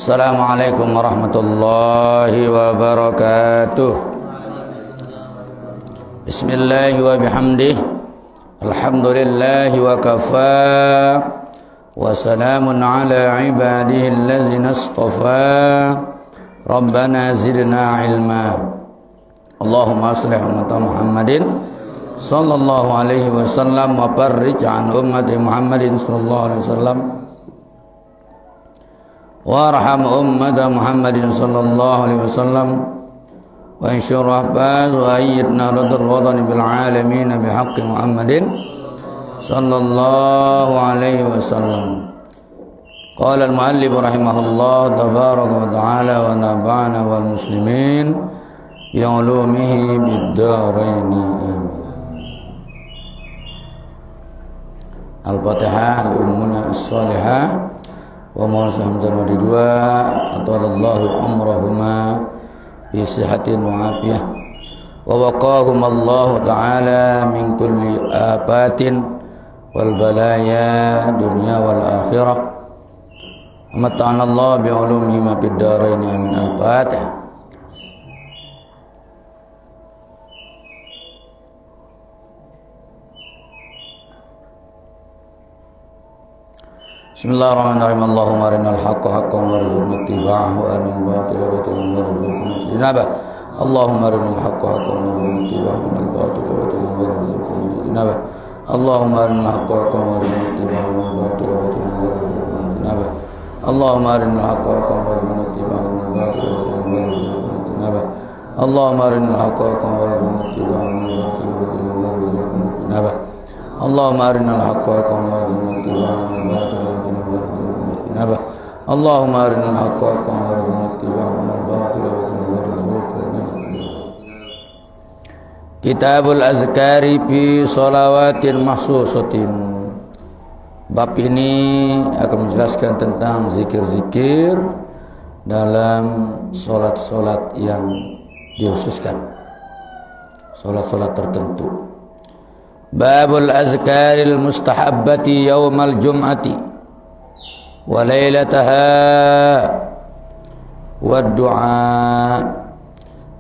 Assalamualaikum warahmatullahi wabarakatuh. Bismillahi wa bihamdih. Alhamdulillahi wa kafa. Wa salamun ala ibadihi allazina istafa. Rabbana zidna ilma. Allahumma aslih ummata Muhammadin sallallahu alaihi wasallam wa farrij an ummati Muhammadin sallallahu alaihi wasallam. Warham ummata Muhammadin sallallahu alaihi wasallam wa anshur rahbaz wa ayyidna radul wadani bil alamin bihaqqi Muhammadin sallallahu alaihi wasallam. Qala al muallif rahimahullah tabaraka wa ta'ala wa naba'ana wal muslimin bi ulumihi bid darain. Al-Fatihah al-ummuna as-salihah wa mawasa hamzah wa didwa atalallahu umrahuma bi sihatin wa afiyah wa waqahum Allah ta'ala min kulli afatin wal balaya dunya wal akhirah amata'ana Allah bi ulumihi ma fid darain amin. Al-Fatihah. Bismillahirrahmanirrahim. Allahumma arinal haqqa haqqan warzuqna ittiba'ahu wa arinal batila batilan warzuqna ijtinabah. Allahumma arinal haqqa haqqan warzuqna ittiba'ahu wa arinal batila batilan warzuqna ijtinabah. Allahumma arinal haqqa haqqan warzuqna ittiba'ahu wa arinal batila batilan warzuqna ijtinabah. Allahumma arinal haqqa haqqan warzuqna ittiba'ahu wa arinal batila batilan warzuqna ijtinabah. Allahumma arinal haqqa haqqan warzuqna ittiba'ahu wa arinal batila batilan warzuqna ijtinabah. Allahumma arinal haqqa haqqan warzuqna ittiba'ahu wa arinal batila Allahumma arinal haqqa haqqan warzuqna ittiba'ahu wa arinal batila warzuqna ijtinabah. Kitabul Azkari fi shalawatin mahsusatin. Bab ini akan menjelaskan tentang zikir-zikir dalam solat-solat yang dikhususkan, solat-solat tertentu. Babul azkaril mustahabbati yaumal jum'ati wa lailataha wa du'a.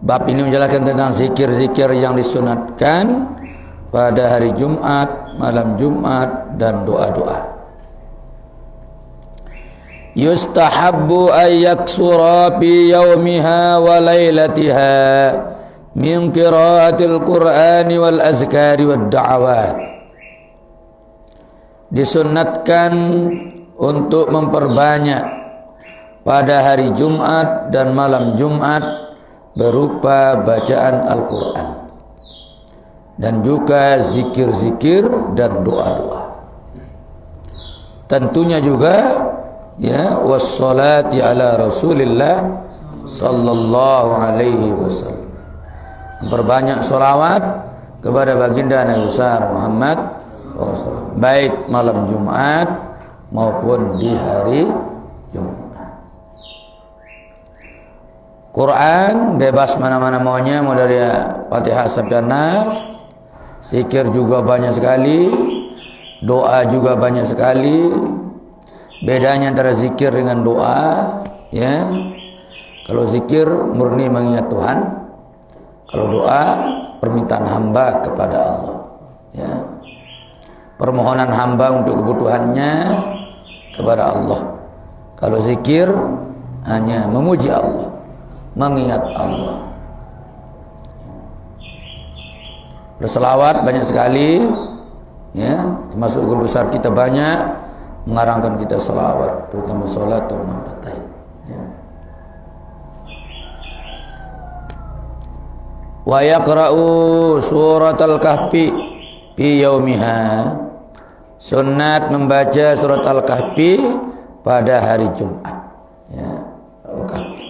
Bab ini menjelaskan tentang zikir-zikir yang disunatkan pada hari Jumat, malam Jumat, dan doa-doa. Yustahabbu ayyaksura fi yaumiha wa lailatiha min qiraatil Qur'ani wal azkari wad da'awat. Disunnatkan untuk memperbanyak pada hari Jumat dan malam Jumat berupa bacaan Al-Quran dan juga zikir-zikir dan doa-doa. Tentunya juga ya wassalati ala Rasulillah sallallahu alaihi wasallam. Memperbanyak sholawat kepada baginda Nabi besar Muhammad SAW, baik malam Jumat maupun di hari Jumat. Quran bebas mana-mana maunya, mulai dari Fatihah sampai Nas. Zikir juga banyak sekali, doa juga banyak sekali. Bedanya antara zikir dengan doa, ya. Kalau zikir murni mengingat Tuhan, kalau doa permintaan hamba kepada Allah, ya. Permohonan hamba untuk kebutuhannya kepada Allah. Kalau zikir hanya memuji Allah, mengingat Allah. Berselawat banyak sekali, ya, termasuk guru besar kita banyak mengarangkan kita selawat, terutama salat Maudatain, ya. Wa yaqra'u suratal kahfi fi yaumiha. Sunnat membaca surat Al-Kahfi pada hari Jumat, ya, Al-Kahfi.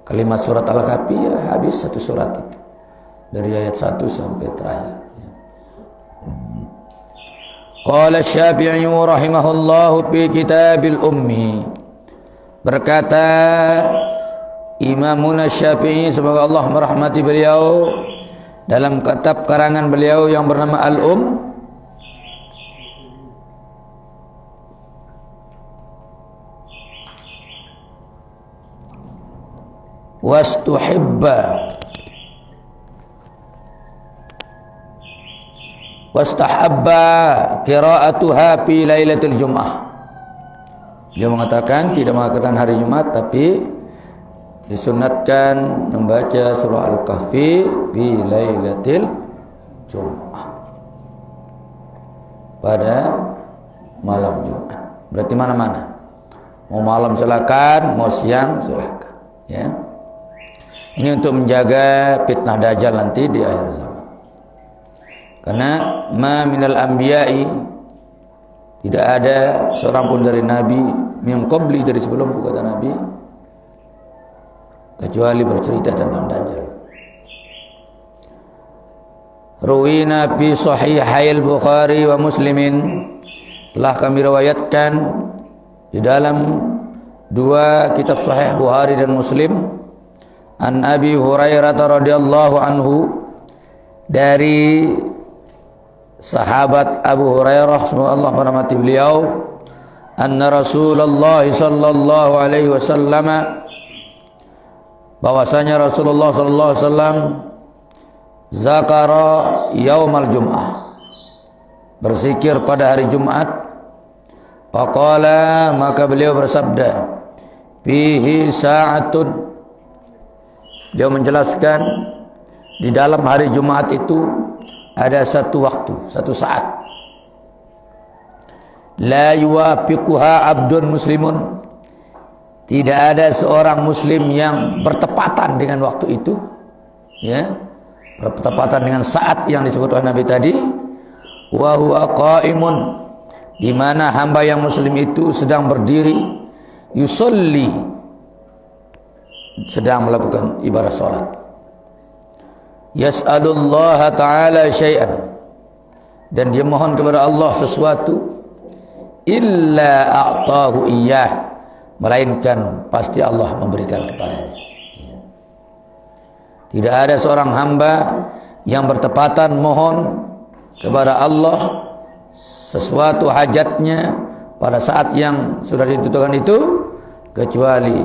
Kalimat surat Al-Kahfi ya habis satu surat itu, dari ayat 1 sampai terakhir, ya. Qala Syafi'i rahimahullahu fi kitabil ummi. Berkata Imamuna Syafi'i, semoga Allah merahmati beliau, dalam kitab karangan beliau yang bernama Al-Um, wastahabba qira'atuha fi lailatul jum'ah. Dia mengatakan tidak mengatakan hari Jumat, tapi disunatkan membaca surah Al-Kahfi fi lailatul jum'ah, pada malam Jumat. Berarti mana-mana, mau malam silakan, mau siang silakan, ya. Ini untuk menjaga fitnah dajjal nanti di akhir zaman. Karena ma minal anbiya'i, tidak ada seorang pun dari nabi min qabli, dari sebelumku kata Nabi, kecuali bercerita tentang dajjal. Ruwina fi sahihil Bukhari wa Muslimin, telah kami riwayatkan di dalam dua kitab sahih Bukhari dan Muslim, an Abi Hurairah radhiyallahu anhu, dari sahabat Abu Hurairah, semoga Allah merahmati beliau, anna Rasulullah sallallahu alaihi wasallam, bahwasanya Rasulullah sallallahu alaihi wasallam zakara yaumal jum'ah, berzikir pada hari Jumat. Faqala, maka beliau bersabda, fihi sa'atun, beliau menjelaskan di dalam hari Jumat itu ada satu waktu, satu saat, la yuwafiquha abdun muslimun, tidak ada seorang muslim yang bertepatan dengan waktu itu, ya, bertepatan dengan saat yang disebut oleh Nabi tadi. Wa huwa qaimun, di mana hamba yang muslim itu sedang berdiri, yusolli, sedang melakukan ibadah salat, yas'alullaha ta'ala syai'an, dan dia mohon kepada Allah sesuatu, illa a'tahu iyyah, melainkan pasti Allah memberikan kepadanya. Tidak ada seorang hamba yang bertepatan mohon kepada Allah sesuatu hajatnya pada saat yang sudah ditentukan itu, kecuali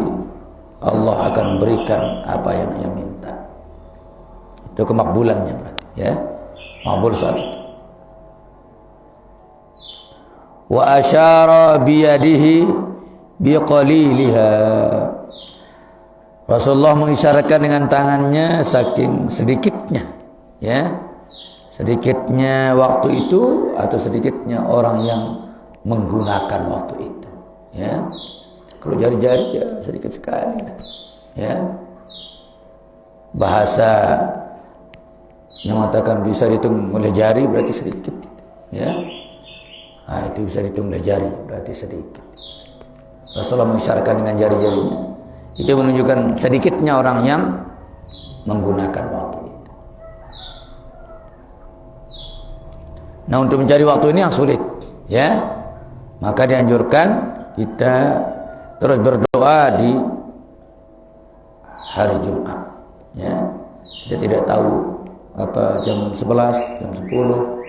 Allah akan memberikan apa yang ia minta. Itu kemakbulannya berarti, ya, makbul saat itu. Wa asyara biyadihi biqaliliha, Rasulullah mengisyaratkan dengan tangannya saking sedikitnya, ya, sedikitnya waktu itu, atau sedikitnya orang yang menggunakan waktu itu, ya. Kalau jari-jari ya sedikit sekali, ya. Bahasa yang mengatakan bisa dihitung oleh jari berarti sedikit, ya. Nah, itu bisa dihitung oleh jari berarti sedikit. Rasulullah mengisyaratkan dengan jari-jarinya. Itu menunjukkan sedikitnya orang yang menggunakan waktu itu. Nah, untuk mencari waktu ini yang sulit, ya, maka dianjurkan kita terus berdoa di hari Jumat, ya. Kita tidak tahu apa jam 11, jam 10,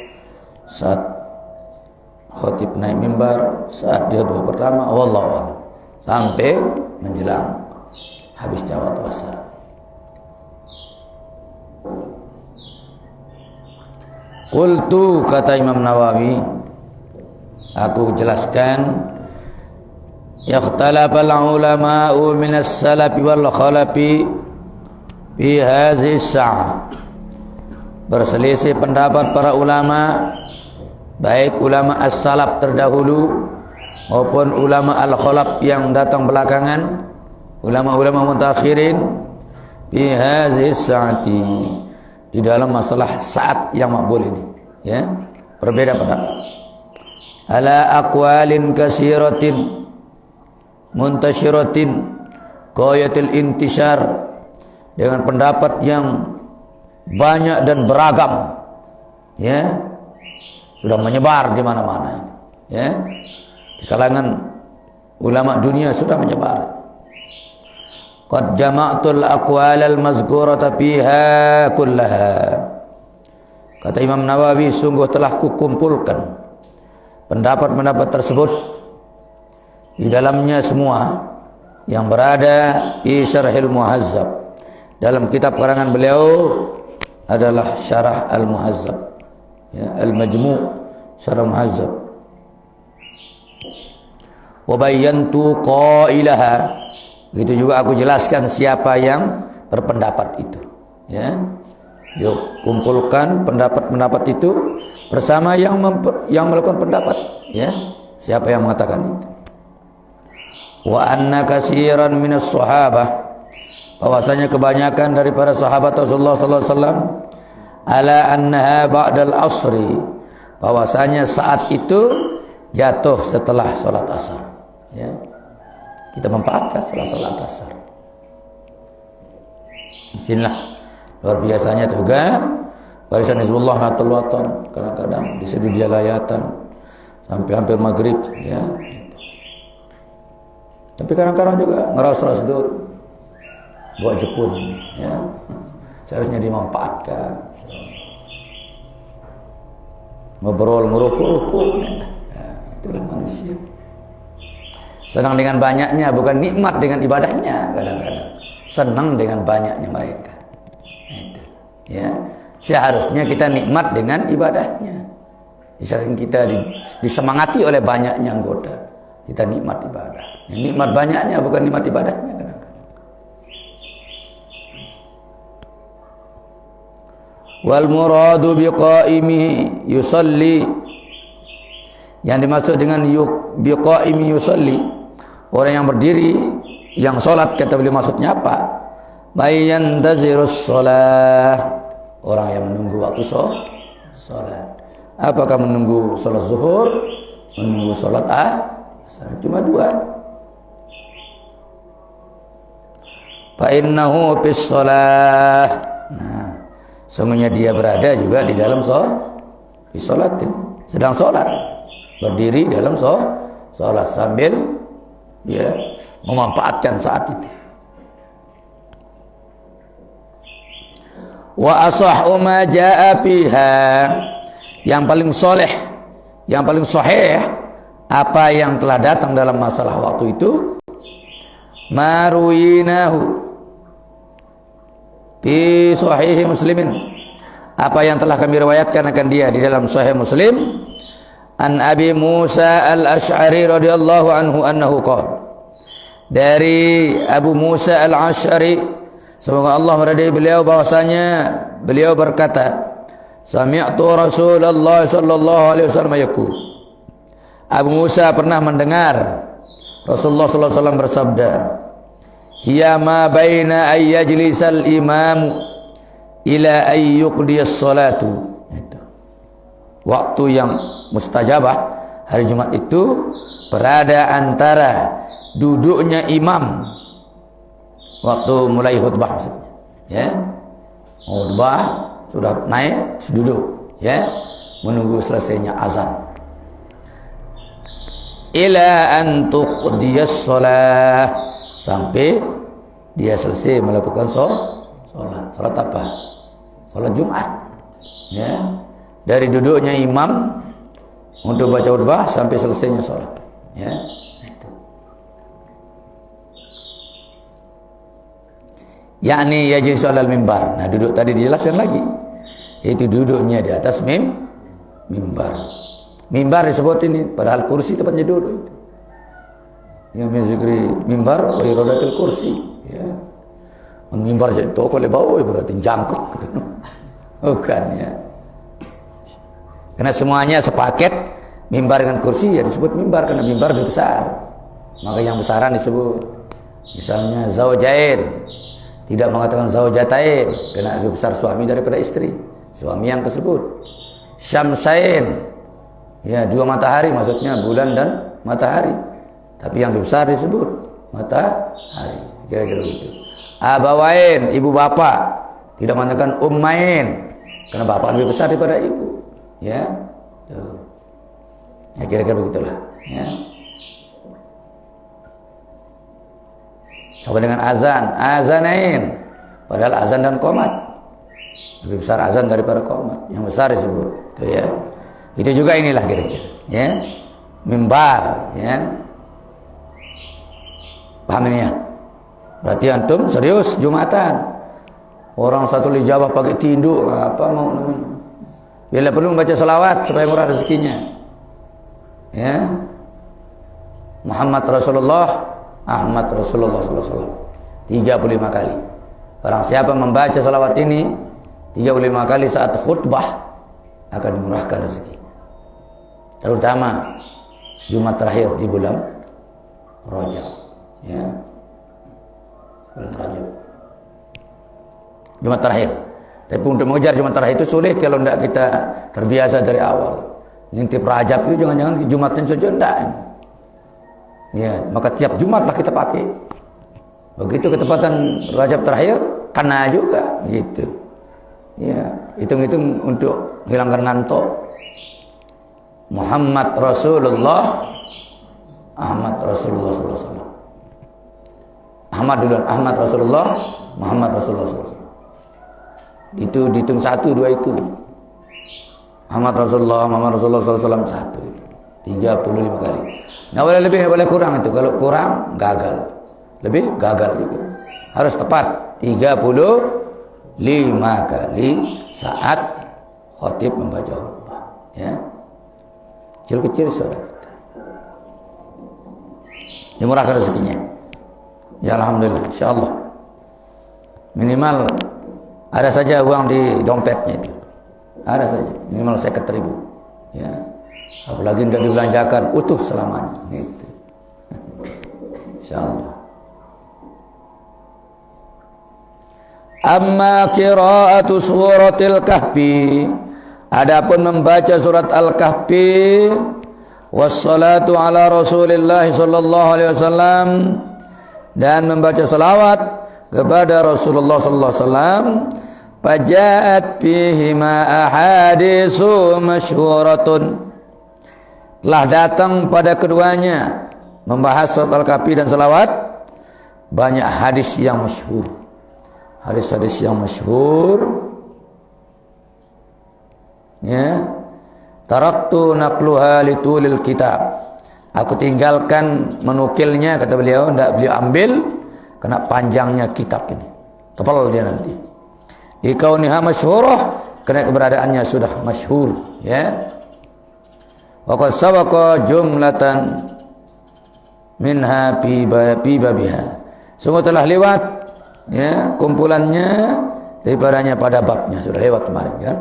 saat khotib naik mimbar, saat dia doa pertama, wallahu a'lam, sampai menjelang habisnya waktu asar. Qultu, kata Imam Nawawi, aku jelaskan, ikhtalafal ulama'u minas salafi wal khalafi fi hadhihi sa'ah, berselisih pendapat para ulama, baik ulama as-salaf terdahulu maupun ulama al-khalaf yang datang belakangan, ulama-ulama mutakhirin, fi hadhihi sa'ati, di dalam masalah saat yang makbul ini, ya, berbeda pendapat. Ala aqwalin kasiratin muntashiratin qayatil intishar, dengan pendapat yang banyak dan beragam, ya, sudah menyebar di mana-mana, ya, di kalangan ulama dunia sudah menyebar. Qad jama'tul aqwalal mazkurata fiha kullaha, kata Imam Nawawi, sungguh telah kukumpulkan pendapat-pendapat tersebut di dalamnya semua, yang berada di Syarhil Muhazzab, dalam kitab karangan beliau adalah Syarah Al-Muhazzab, ya, Al-Majmu' Syarah Muhazzab. Wa bayyantu qailaha, begitu juga aku jelaskan siapa yang berpendapat itu, ya. Yuk kumpulkan pendapat-pendapat itu bersama yang melakukan pendapat, ya. Siapa yang mengatakan itu? Wa anna katsiran minas sahabah, bahwasanya kebanyakan dari para sahabat Rasulullah sallallahu alaihi wasallam, ala annaha ba'dal asri, bahwasanya saat itu jatuh setelah salat asar, ya. Kita mempaatkan setelah salat asar. Bismillah. Luar biasanya juga barisan Hizbullah Nahdlatul Watan kadang-kadang di sudut jalayatan sampai hampir maghrib, ya. Tapi kadang-kadang juga ngeras-ras dulu buat jepun, ya. Seharusnya dimanfaatkan. Ngobrol ngerukuk-rukuk, ya, itulah manusia. Senang dengan banyaknya, bukan nikmat dengan ibadahnya. Kadang-kadang senang dengan banyaknya mereka. Itu, ya. Seharusnya kita nikmat dengan ibadahnya. Misalkan kita disemangati oleh banyaknya anggota, kita nikmat ibadah. Yang nikmat banyaknya, bukan nikmat ibadahnya. Kadang-kadang. Wal muradu biqaimi yusalli, yang dimaksud dengan biqaimi yusalli, orang yang berdiri, yang sholat, kata beliau maksudnya apa? Bayan tazirus sholat, orang yang menunggu waktu sholat. Apakah menunggu sholat zuhur, menunggu sholat asar? Cuma dua. Fa innahu fis sholat. Nah, sungguhnya dia berada juga di dalam sholatin, sedang sholat, berdiri dalam sholat sambil, ya, memanfaatkan saat itu. Wa asahhu ma jaa fiha, yang paling soleh, yang paling sahih apa yang telah datang dalam masalah waktu itu, maruinahu fi sahih Muslimin, apa yang telah kami riwayatkan akan dia di dalam sahih Muslim, an Abi Musa al-Asy'ari radhiyallahu anhu annahu qala, dari Abu Musa al-Asy'ari, semoga Allah meridai beliau, bahwasanya beliau berkata, sami'tu Rasulullah sallallahu alaihi wasallam yaqul, Abu Musa pernah mendengar Rasulullah sallallahu alaihi wasallam bersabda, hiya ma baina ay yajlisal imamu ila ay yuqdiyas salatu. Itu waktu yang mustajabah hari Jumat itu berada antara duduknya imam waktu mulai khutbah, maksudnya, ya, khutbah sudah naik, duduk, ya, menunggu selesainya azan, ila an tuqdiyas shalah, sampai dia selesai melakukan salat apa? Salat Jumat, ya, dari duduknya imam untuk baca khutbah sampai selesainya salat, ya. Yakni yajlisu alal mimbar. Nah, duduk tadi dijelaskan lagi, itu duduknya di atas mimbar. Mimbar disebut ini, padahal kursi tempatnya duduk itu. Yang menzikri mimbar wa iradatul kursi, ya. Mimbar jadi toko le bawah berarti jangkuk gitu. Bukan, ya. Karena semuanya sepaket, mimbar dengan kursi ya disebut mimbar, karena mimbar lebih besar. Maka yang besaran disebut. Misalnya zaujain, tidak mengatakan zaujatain, karena lebih besar suami daripada istri, suami yang tersebut. Syamsain, ya, dua matahari, maksudnya bulan dan matahari, tapi yang lebih besar disebut matahari, kira-kira begitu. Abawain, ibu bapak, tidak mengatakan ummain, karena bapak lebih besar daripada ibu, ya. Tuh. Ya, kira-kira begitulah, ya. Sama dengan azan, azanain, padahal azan dan qomat lebih besar azan daripada qomat, yang besar disebut, tuh, ya. Itu juga inilah kira-kira, ya, mimbar, ya. Paham ini, ya? Berarti antum serius Jumatan, Orang satu lijabah pakai tinduk, apa mau namanya? Bila perlu membaca salawat supaya murah rezekinya. Ya. Muhammad Rasulullah, Ahmad Rasulullah sallallahu alaihi wasallam 35 kali. Barang siapa membaca salawat ini 35 kali saat khutbah akan dimurahkan rezeki. Terutama Jumat terakhir di bulan Rajab, ya. Bulan Rajab. Jumat terakhir. Tapi untuk mengejar Jumat terakhir itu sulit kalau tidak kita terbiasa dari awal. Ngintip Rajab itu jangan-jangan Jumatnya saja enggak. Ya, maka tiap Jumatlah kita pakai. Begitu ketepatan Rajab terakhir, kena juga gitu. Ya, hitung-hitung untuk hilangkan ngantuk. Muhammad Rasulullah, Ahmad Rasulullah sallallahu alaihi wasallam. Ahmad duluan, Ahmad Rasulullah, Muhammad Rasulullah sallallahu alaihi wasallam. Itu dihitung 1 2 itu. Ahmad Rasulullah, Muhammad Rasulullah sallallahu alaihi wasallam 1. 35 kali. Nah, boleh lebih, boleh kurang itu. Kalau kurang gagal. Lebih gagal juga. Harus tepat 35 kali saat khatib membaca khutbah, ya. Kecil-kecil surat. Dimurahkan rezekinya. Ya alhamdulillah, insyaallah. Minimal ada saja uang di dompetnya itu. Ada saja, minimal 50.000. Ya. Apalagi tidak dibelanjakan utuh selamanya gitu. Insyaallah. Amma qira'atu suratil kahfi, adapun membaca surat Al-Kahfi, wassalatu ala Rasulillah sallallahu alaihi wasallam, dan membaca salawat kepada Rasulullah sallallahu alaihi wasallam, fajaat fihi ma ahaditsu masyhuratun, telah datang pada keduanya membahas surat Al-Kahfi dan salawat banyak hadis yang masyhur. Hadis-hadis yang masyhur, ya. Taraktu naqluha litulil kitab, aku tinggalkan menukilnya, kata beliau, tidak beliau ambil karena panjangnya kitab ini, tebal dia nanti. Ikauniha masyhurah, karena keberadaannya sudah masyhur, ya. Wa qad sabaqa jumlatan minha fi babiha, sungguh telah lewat, ya, kumpulannya daripadanya pada babnya, sudah lewat kemarin kan.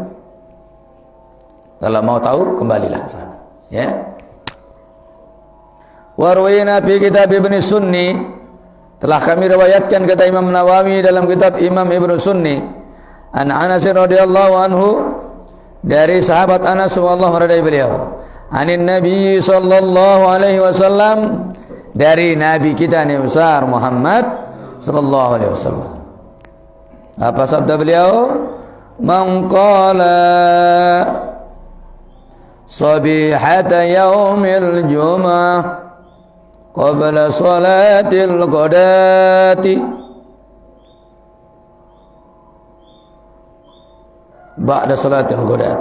Kalau mau tahu kembalilah sana, ya. Warwayna fi kitab Ibnu Sunni, telah kami riwayatkan kata Imam Nawawi dalam kitab Imam Ibnu Sunni, an Anas radhiyallahu anhu, dari sahabat Anas wallahu radai beliau, anin Nabi sallallahu alaihi wasallam, dari Nabi kita Nabi besar Muhammad sallallahu alaihi wasallam. Apa sabda beliau? Man qala sabihata yaumil jum'ah qabla salatil ghadati, ba'da salatil ghadat,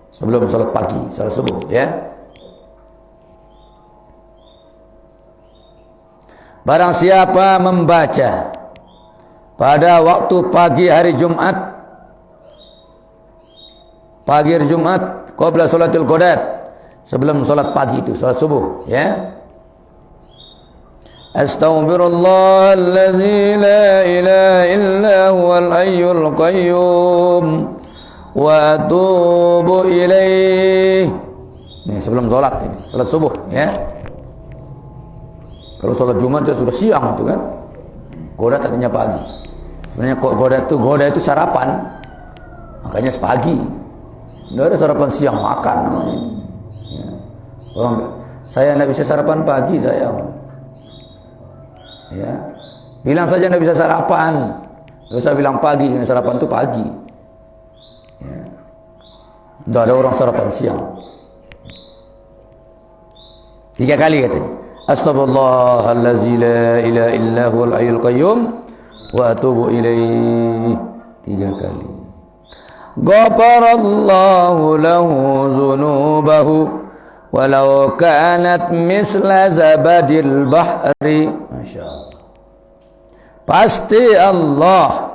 sebelum salat pagi, salat subuh, ya. Barang siapa membaca pada waktu pagi hari Jumat, pagi hari Jumat, qabla salatil ghadat, sebelum salat pagi itu, salat subuh, ya. Astaghfirullah allazi la ilaha illa huwal hayyul qayyum wa atubu ilaih. Ini sebelum salat ini, salat subuh, ya. Kalau salat Jumat sudah siang itu kan. Ghadat artinya pagi. Sebenarnya ghadat itu sarapan. Makanya sepagi. Tidak ada sarapan siang makan namanya. Ya. Orang, saya tidak bisa sarapan pagi saya. Ya. Bilang saja tidak bisa sarapan. Tidak usah bilang pagi, sarapan itu pagi. Ya. Tidak ada orang sarapan siang. 3 kali katanya. Astaghfirullahallazi la ilaha illa huwal hayyul qayyum wa atubu ilaih, 3 kali. Ghafarallahu lahu dzunubahu walau kanat misla zabadil bahri. Masyaallah. Pasti Allah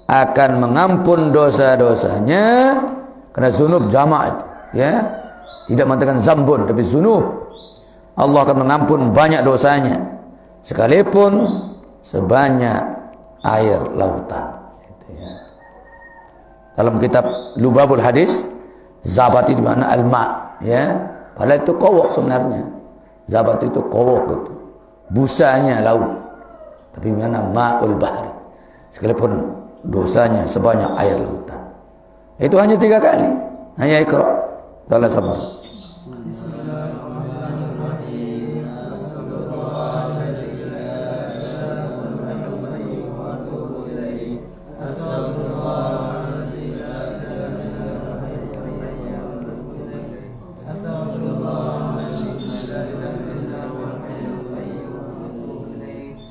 akan mengampun dosa-dosanya. Karena zunub jamak, ya, tidak mengatakan zambun tapi zunub. Allah akan mengampun banyak dosanya sekalipun sebanyak air lautan. Dalam kitab Lubabul Hadis, zabat itu mana al-ma, ya. Padahal itu kowok sebenarnya. Zabat itu kowok itu. Busanya laut. Tapi mana ma'ul bahri. Sekalipun dosanya sebanyak air lautan. Itu hanya 3 kali. Hanya Iqra. Salah sabar.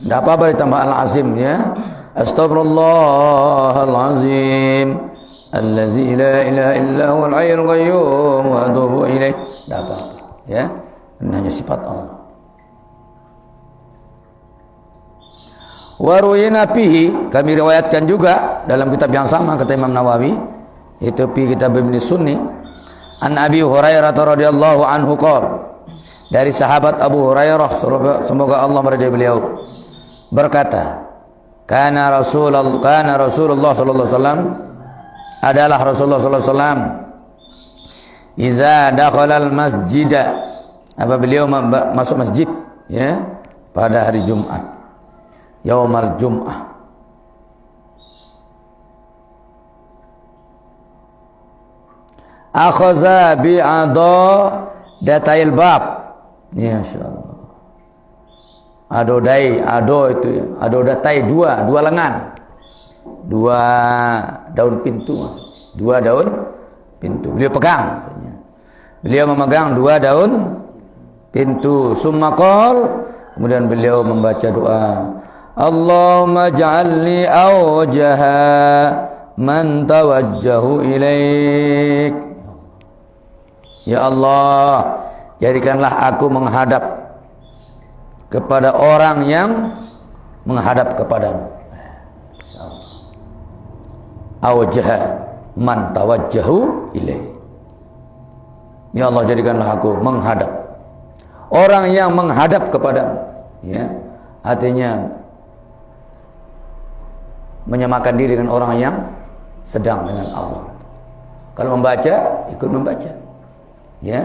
Tidak apa-apa ditambah al-azim, ya. Astaghfirullahalazim allazi la ilaha illa huwal hayyul qayyum wa atubu ilaih. Tidak apa-apa, ya. Ini hanya sifat Allah. Wa ruwina fihi, kami riwayatkan juga dalam kitab yang sama kata Imam Nawawi, itu fi kitab Ibnu Sunni, an Abi Hurairah radhiyallahu anhu qala, dari sahabat Abu Hurairah semoga Allah meridai beliau, berkata, kana Rasulullah sallallahu alaihi wasallam, adalah Rasulullah sallallahu alaihi wasallam, iza dakhala al-masjid, apa beliau masuk masjid, ya, pada hari Jumat, yaumal Jum'ah, akhadha bi'adha datail bab, ya insyaallah. Adodai, ado itu ya. Adodatai dua lengan. 2 daun pintu. 2 daun pintu. Beliau pegang. Beliau memegang 2 daun pintu. Summa qol, kemudian beliau membaca doa. Allahumma ja'alni awjaha man tawajjahu ilaik. Ya Allah, jadikanlah aku menghadap kepada orang yang menghadap kepadamu. Awjaha man tawajjahu ilaih. Ya Allah, jadikanlah aku menghadap orang yang menghadap kepadamu, ya. Artinya menyamakan diri dengan orang yang sedang dengan Allah. Kalau membaca, ikut membaca, ya.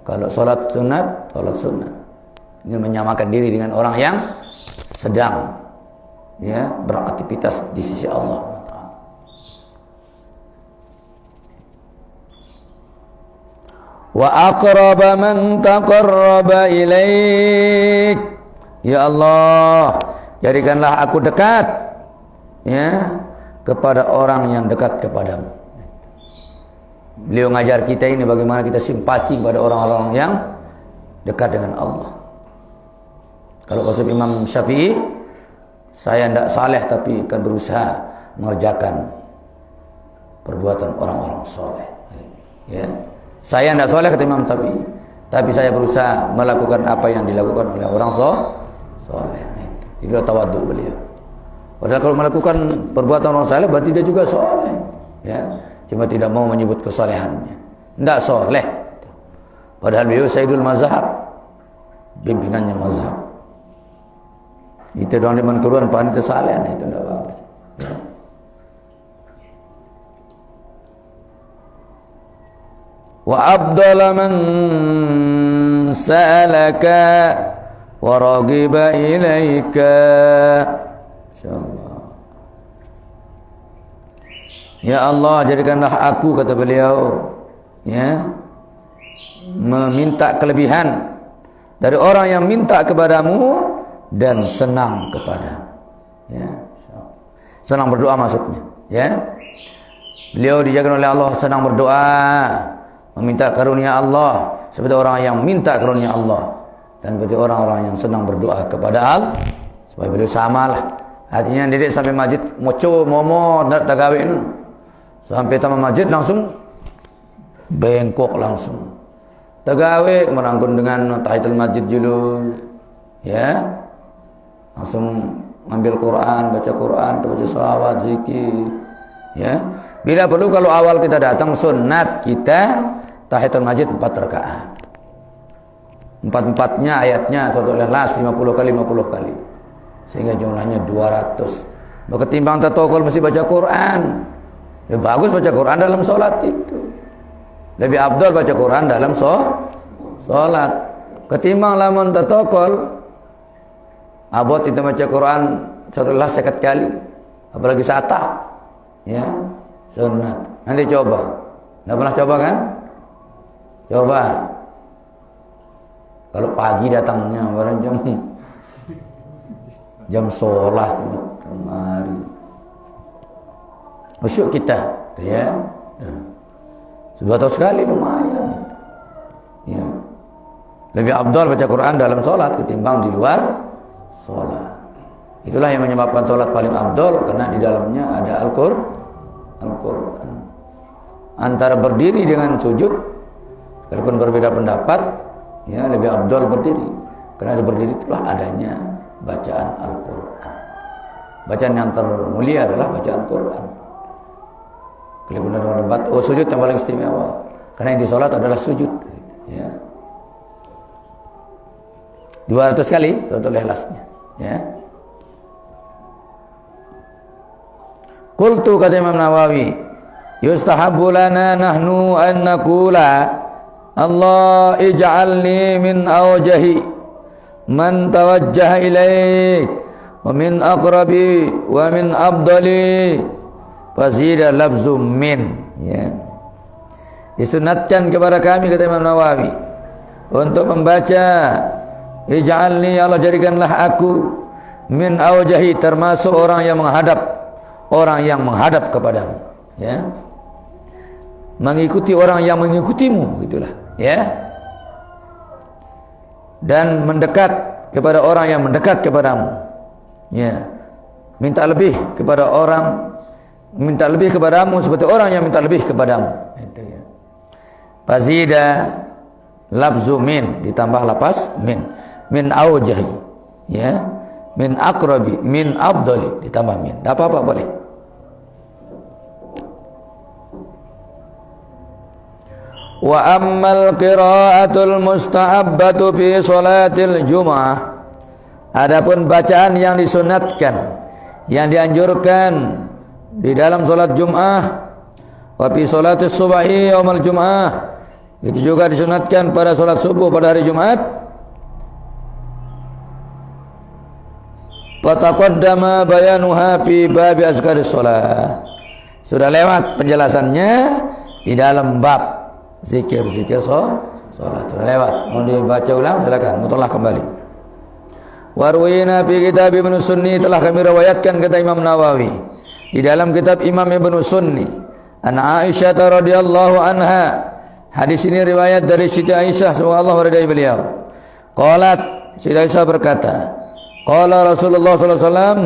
Kalau salat sunat, salat sunat. Ingin menyamakan diri dengan orang yang sedang, ya, beraktivitas di sisi Allah. Wa aqraba man taqarraba ilaik. Ya Allah, jadikanlah aku dekat, ya, kepada orang yang dekat kepadamu. Beliau ngajar kita ini bagaimana kita simpati kepada orang-orang yang dekat dengan Allah. Kalau konsep Imam Syafi'i, saya tidak saleh tapi akan berusaha mengerjakan perbuatan orang-orang soleh, ya. Saya tidak soleh kata Imam Syafi'i, tapi saya berusaha melakukan apa yang dilakukan oleh orang soleh. Itu tawadhu beliau. Padahal kalau melakukan perbuatan orang soleh berarti dia juga soleh, ya. Cuma tidak mau menyebut kesolehannya, tidak soleh. Padahal beliau Sayyidul Mazhab, pimpinannya mazhab. Itu doang di menturun panitia saleh, itu tidak bagus, ya. Wa abdala man sa'alaka wa ragiba ilaika. Insyaallah. Ya Allah, jadikanlah aku, kata beliau, ya, meminta kelebihan dari orang yang minta kepadamu dan senang kepada, ya, senang berdoa maksudnya, ya. Beliau dijaga oleh Allah senang berdoa, meminta karunia Allah, seperti orang yang minta karunia Allah, dan seperti orang-orang yang senang berdoa kepada Allah. Supaya beliau samalah. Artinya didik sampai masjid moco momo nak tagawe ini, sampai taman masjid langsung bengkok langsung. Tagawe merangkun dengan tahiyatul masjid dulu, ya. Langsung ngambil Quran, baca Quran, baca sholawat, zikir, Ya. Bila perlu kalau awal kita datang sunat kita tahiyatul masjid 4 rakaat. 4-4-nya ayatnya surat Al-Ikhlas 50 kali 50 kali. Sehingga jumlahnya 200. Ketimbang tatokol mesti baca Quran. Ya bagus baca Quran dalam sholat itu. Lebih afdal baca Quran dalam sholat. Ketimbang lamun tatokol abot itu baca Quran surat Al-Ikhlas 50 kali. Apalagi sata. Ya, sunat. Nanti coba. Nggak pernah coba kan? Coba. Kalau pagi datangnya barang jam sholat kemari. Khusyuk kita, ya. Sudah tahu sekali lumayan. Ya. Lebih afdal baca Quran dalam sholat ketimbang di luar sholat. Itulah yang menyebabkan sholat paling afdal karena di dalamnya ada Al-Quran. Antara berdiri dengan sujud, walaupun berbeda pendapat, ya lebih afdal berdiri. Karena di berdiri itulah adanya bacaan Al-Quran. Bacaan yang termulia adalah bacaan Quran. Kalau benar debat, sujud yang paling istimewa. Karena yang di sholat adalah sujud. Ya. 200 kali suratul Ikhlasnya. Ya. Qultu kata Imam Nawawi, yustahabbu lana nahnu an naqula Allah ij'alni min awjahi man tawajjaha ilaik wa min aqrabi wa min afdali fazida lafzu min, ya. Disunatkan kepada kami kata Imam Nawawi untuk membaca ij'alni, Allah jadikanlah aku min awjahi, termasuk orang yang menghadap kepadamu, ya. Mengikuti orang yang mengikutimu, gitulah, ya. Dan mendekat kepada orang yang mendekat kepadamu, ya. Minta lebih kepadamu seperti orang yang minta lebih kepadamu, itu, ya. Fazida lafzu min, ditambah lapas min aujahi, ya. Min akrabi, min afdali, ditambah min. Tak apa-apa boleh. Wa ammal qiraatul mustahabbatu fi salatil jumu'ah. Adapun bacaan yang disunatkan, yang dianjurkan di dalam salat Jumat, wa fi salatis subhi yaumil Jumat, itu juga disunatkan pada salat subuh pada hari Jumat. Fataqaddama bayanuha fi babi azkaris shalah. Sudah lewat penjelasannya di dalam bab zikir-zikir salat. Sudah lewat. Mau dibaca ulang silakan, mutolak kembali. Warwina fi kitab Ibnu Sunni, telah kami riwayatkan kata Imam Nawawi di dalam kitab Imam Ibnu Sunni, an Aisyah radhiyallahu anha. Hadis ini riwayat dari Siti Aisyah semoga Allah meridai beliau. Qalat, Siti Aisyah berkata, qala Rasulullah sallallahu alaihi wasallam,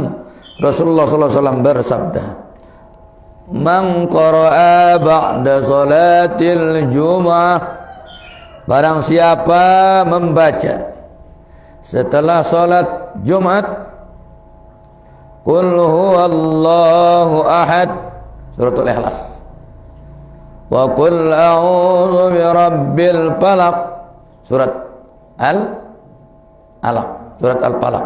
Rasulullah sallallahu alaihi wasallam bersabda, man qara'a ba'da salatil jumu'ah, barang siapa membaca setelah salat Jumat, qul huwallahu ahad, suratul Ikhlas, wa qul a'udzu birabbil falaq, surat Al-Alaq, surat Al-Falaq,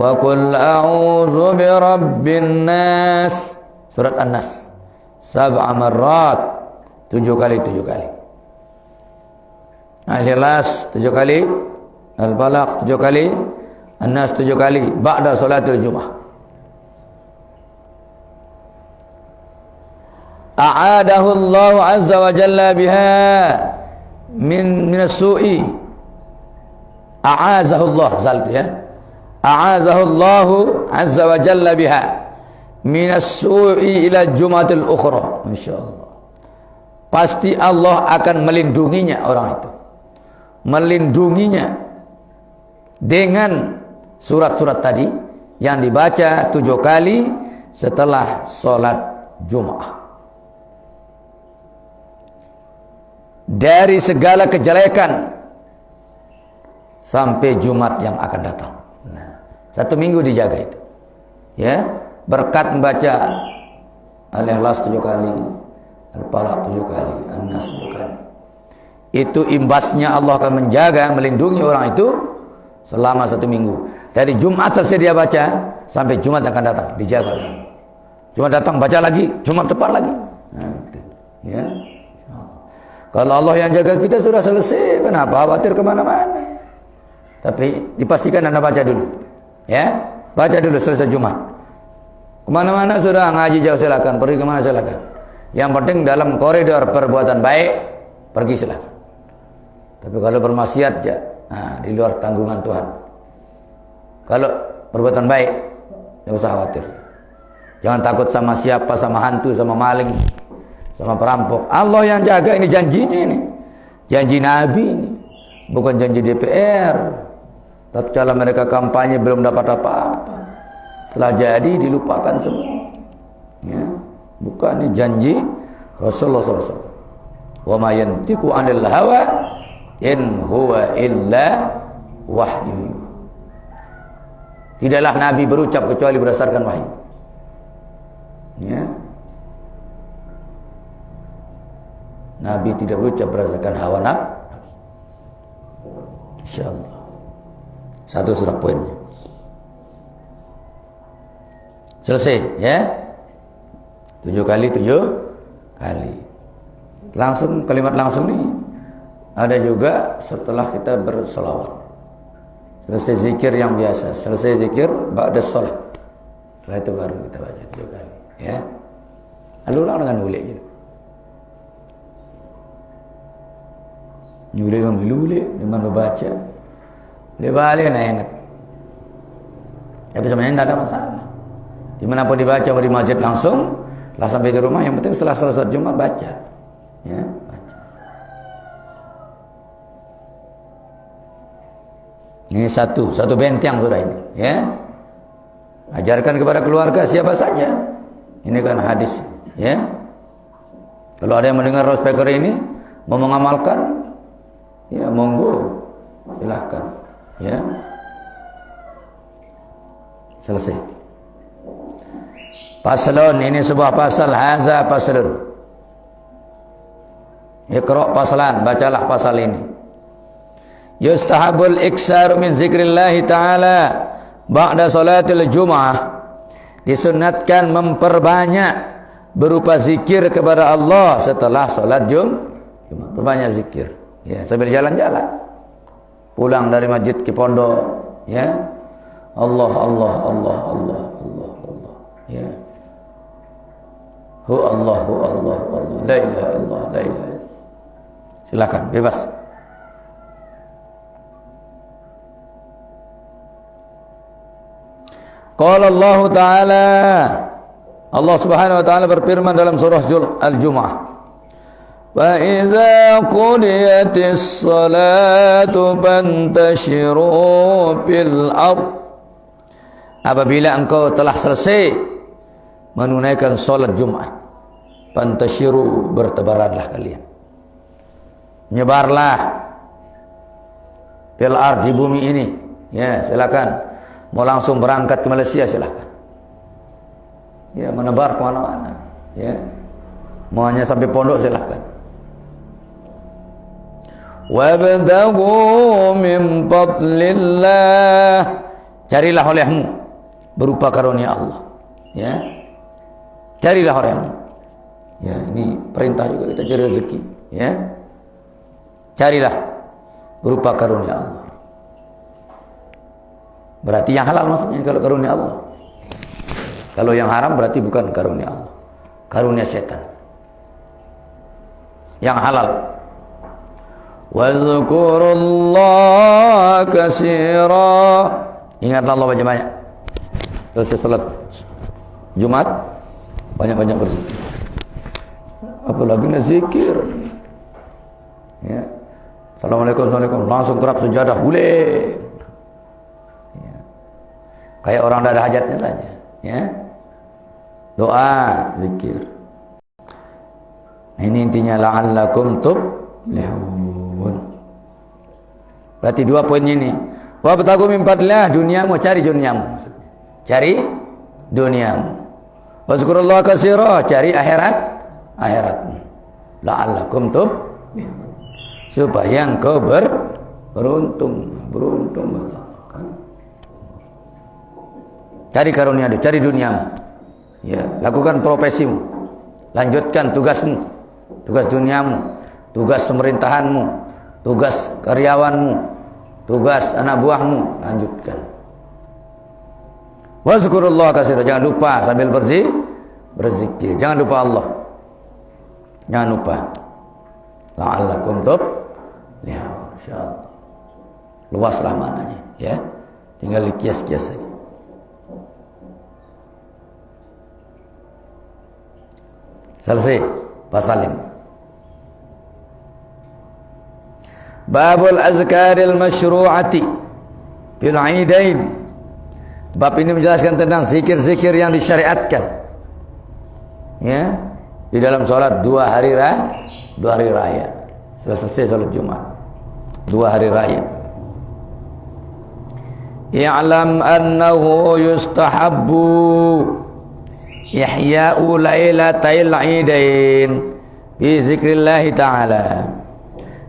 wa qul a'udzu birabbin nas, surat An-Nas, sab'a marrat, 7 kali. Al-Ikhlas 7 kali, Al-Falaq 7 kali, An-Nas 7 kali ba'da salatul Jumat. A'adahu Allah azza wa jalla biha min as-su'i. A'azahu Allah, zalt, ya. A'azahu Allah azza wa jalla biha min as-su'i ila jumatil ukhra. Masyaallah. Pasti Allah akan melindunginya orang itu. Melindunginya dengan surat-surat tadi yang dibaca 7 kali setelah sholat Jumat. Dari segala kejelekan sampai Jumat yang akan datang. Nah, 1 minggu dijaga itu. Ya, berkat membaca Al-Ikhlas 7 kali, Al-Falaq 7 kali, An-Nas 7 kali. Itu imbasnya Allah akan menjaga, melindungi orang itu selama 1 minggu. Dari Jumat selesai dia baca sampai Jumat akan datang, dijaga. Jumat datang baca lagi, Jumat depan lagi. Nah, itu. Ya. Kalau Allah yang jaga kita sudah selesai, kenapa khawatir kemana-mana? Tapi dipastikan Anda baca dulu. Ya, baca dulu selesai Jumat. Kemana-mana sudah ngaji jauh silakan, pergi kemana silakan. Yang penting dalam koridor perbuatan baik, pergi silakan. Tapi kalau bermaksiat ya, nah, di luar tanggungan Tuhan. Kalau perbuatan baik, jangan usah khawatir. Jangan takut sama siapa, sama hantu, sama maling, sama perampok. Allah yang jaga, ini janjinya ini. Janji Nabi ini. Bukan janji DPR. Tapi kalau mereka kampanye belum dapat apa-apa. Setelah jadi dilupakan semua. Ya. Bukan, ini janji Rasulullah SAW. Wa ma yantiqu 'anil hawa in huwa illa wahyu. Tidaklah Nabi berucap kecuali berdasarkan wahyu. Ya. Nabi tidak berucap berdasarkan hawa nafsu. Insyaallah. Satu sudah poinnya. Selesai, ya. 7 kali 7 kali. Langsung kalimat langsung nih. Ada juga setelah kita berselawat. Selesai zikir yang biasa, selesai zikir ba'da shalah. Setelah itu baru kita baca 7 kali, ya. Lalu ulang dengan ulik gitu. Ulik dengan ulik, dengan membaca. Balik nak ingat. Tapi sebenarnya tidak ada masalah. Dimanapun dibaca, mau di masjid langsung, setelah sampai di rumah, yang penting setelah selesai Jumat baca. Ya, baca. Ini satu benteng sudah ini, ya. Ajarkan kepada keluarga siapa saja. Ini kan hadis, ya. Kalau ada yang mendengar loudspeaker ini mau mengamalkan, ya monggo, silahkan, ya. Selesai. Paslon, ini sebuah pasal. Haza paslon. Iqra' paslan, bacalah pasal ini. Yustahabul iksaru min zikrillahi ta'ala ba'da salatil jum'ah. Disunatkan memperbanyak berupa zikir kepada Allah setelah salat Jumat. Perbanyak zikir, ya, sambil jalan-jalan. Pulang dari masjid ke pondok, ya. Allah Allah Allah Allah Allah Allah, ya. Hu Allah hu Allah Allah, la ilaha illallah, la ilaha illallah. Silakan, bebas. Qala Allah Ta'ala, Allah Subhanahu wa taala berfirman dalam surah Al-Jumu'ah, wa idza qudiyatis salatu fantashiru fil ardh. Apabila engkau telah selesai menunaikan salat Jumat, fantashiru, bertebaranlah kalian, nyebarlah fil ardh, di bumi ini, ya. Silakan. Mau langsung berangkat ke Malaysia silakan, ya, menebar kemana-mana, ya. Mau hanya sampai pondok silakan. Wabtaghu min fadlillah, carilah olehmu berupa karunia Allah, ya. Carilah olehmu, ya. Ini perintah juga, kita cari rezeki, ya. Carilah berupa karunia Allah. Berarti yang halal maksudnya kalau karunia Allah. Kalau yang haram berarti bukan karunia Allah, karunia setan. Yang halal. Wadhkurullaha katsira. Ingatlah Allah banyak-banyak. Selesai salat Jumat, banyak-banyak berzikir. Apalagi zikir, ya. Assalamualaikum, assalamualaikum, langsung kerap sejadah, boleh. Kayak orang tidak ada hajatnya saja, ya. Doa, zikir. Nah, ini intinya, la'allakum tuflihun. Berarti 2 poin ini. Wabtaghu min fadlillah, duniamu, cari duniamu. Cari duniamu. Wazkurullaha katsira, cari akhiratmu. La'allakum supaya engkau beruntung. Cari karunia, cari duniamu. Ya, lakukan profesimu. Lanjutkan tugasmu. Tugas duniamu, tugas pemerintahanmu, tugas karyawanmu, tugas anak buahmu, lanjutkan. Wazkurullaha katsira, jangan lupa sambil berzikir. Jangan lupa Allah. Jangan lupa. La'allakum tuflihun, insyaallah. Luaslah maknanya, ya. Tinggal dikias-kias saja. Selesai pasal ini. Babul azkaril masyru'ati fil 'idain. Bab ini menjelaskan tentang zikir-zikir yang disyariatkan. Ya, di dalam salat dua hari raya. Sudah selesai salat Jumat. 2 hari raya. I'lam annahu yustahabbu ihya'u lailatal 'idain bi zikrillah ta'ala.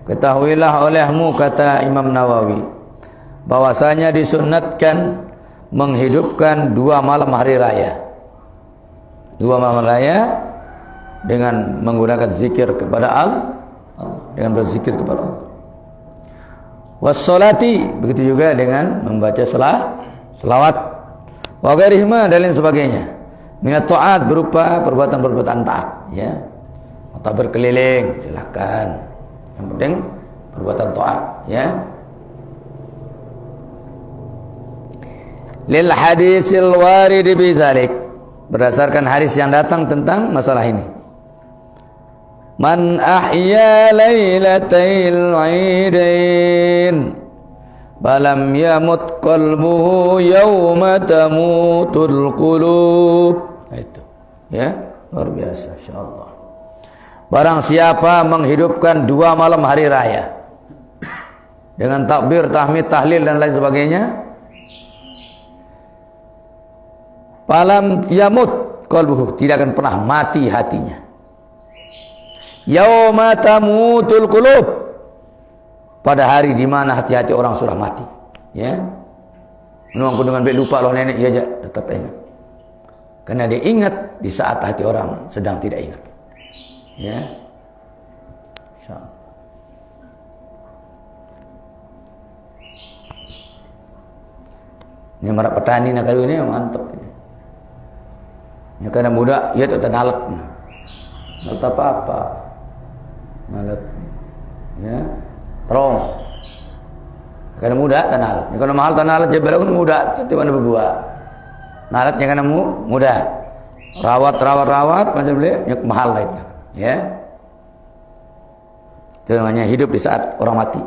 Ketahuilah olehmu, kata Imam Nawawi, bahwasanya disunnatkan menghidupkan 2 malam hari raya. 2 malam raya dengan menggunakan zikir kepada Allah, dengan berzikir kepada Allah. Wassalati, begitu juga dengan membaca selawat. Wa ghairihima, dan lain sebagainya. Minat taat, berupa perbuatan-perbuatan taat, ya. Atau berkeliling, silakan. Yang penting perbuatan taat, ya. Lil hadisil warid bizalik, berdasarkan hadis yang datang tentang masalah ini. Man ahya lailatal 'idain balam yamut qalbuhu yawma tamutul qulub. Itu, ya, luar biasa, insyaallah. Barang siapa menghidupkan 2 malam hari raya dengan takbir, tahmid, tahlil dan lain sebagainya, falam yamut qalbuhu, tidak akan pernah mati hatinya. Yauma tamutul qulub, pada hari di mana hati-hati orang sudah mati, ya. Menuang dengan baik lupa loh nenek, ya, tetap ingat. Karena dia ingat di saat hati orang sedang tidak ingat. Ya. Insyaallah. Ini marak petani nak kali ini mantap ini. Ya, karena muda ya tak nalat. Nalat apa-apa. Nalat. Ya. Terong. Karena muda tak nalat. Ya, kalau mahal tak nalat je pun muda tu mana berbuat. Nalat yang kana muda. Rawat macam boleh ya mahal lain. Ya. Itu namanya hidup di saat orang mati.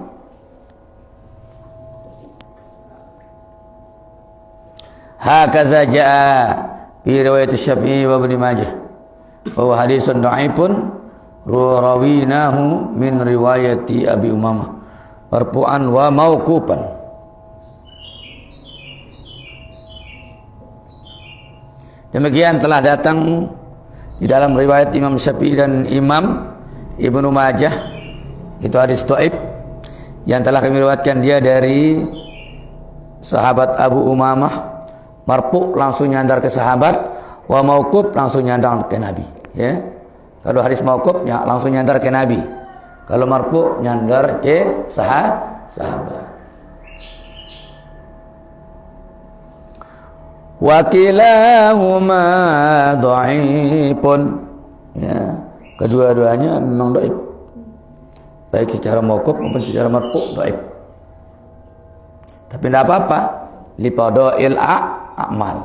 Hakaza jaa fi riwayat Syafi'i wa Ibnu Majah wa haditsun dhaifun rawinahu min riwayati Abi Umamah marfu'an wa mauqufan. Demikian telah datang di dalam riwayat Imam Syafi'i dan Imam Ibnu Majah, itu hadis dhaif yang telah kami riwayatkan dia dari sahabat Abu Umamah, marfu langsung nyandar ke sahabat, wa mauquf langsung nyandar ke Nabi, ya. Kalau hadis mauquf ya langsung nyandar ke Nabi. Kalau marfu nyandar ke sahabat. Wa kilahuma dhaifun, ya. Kedua-duanya memang dhaif. Baik secara mauquf maupun secara marfu dhaif. Tapi tidak apa-apa, liqadail a'mal,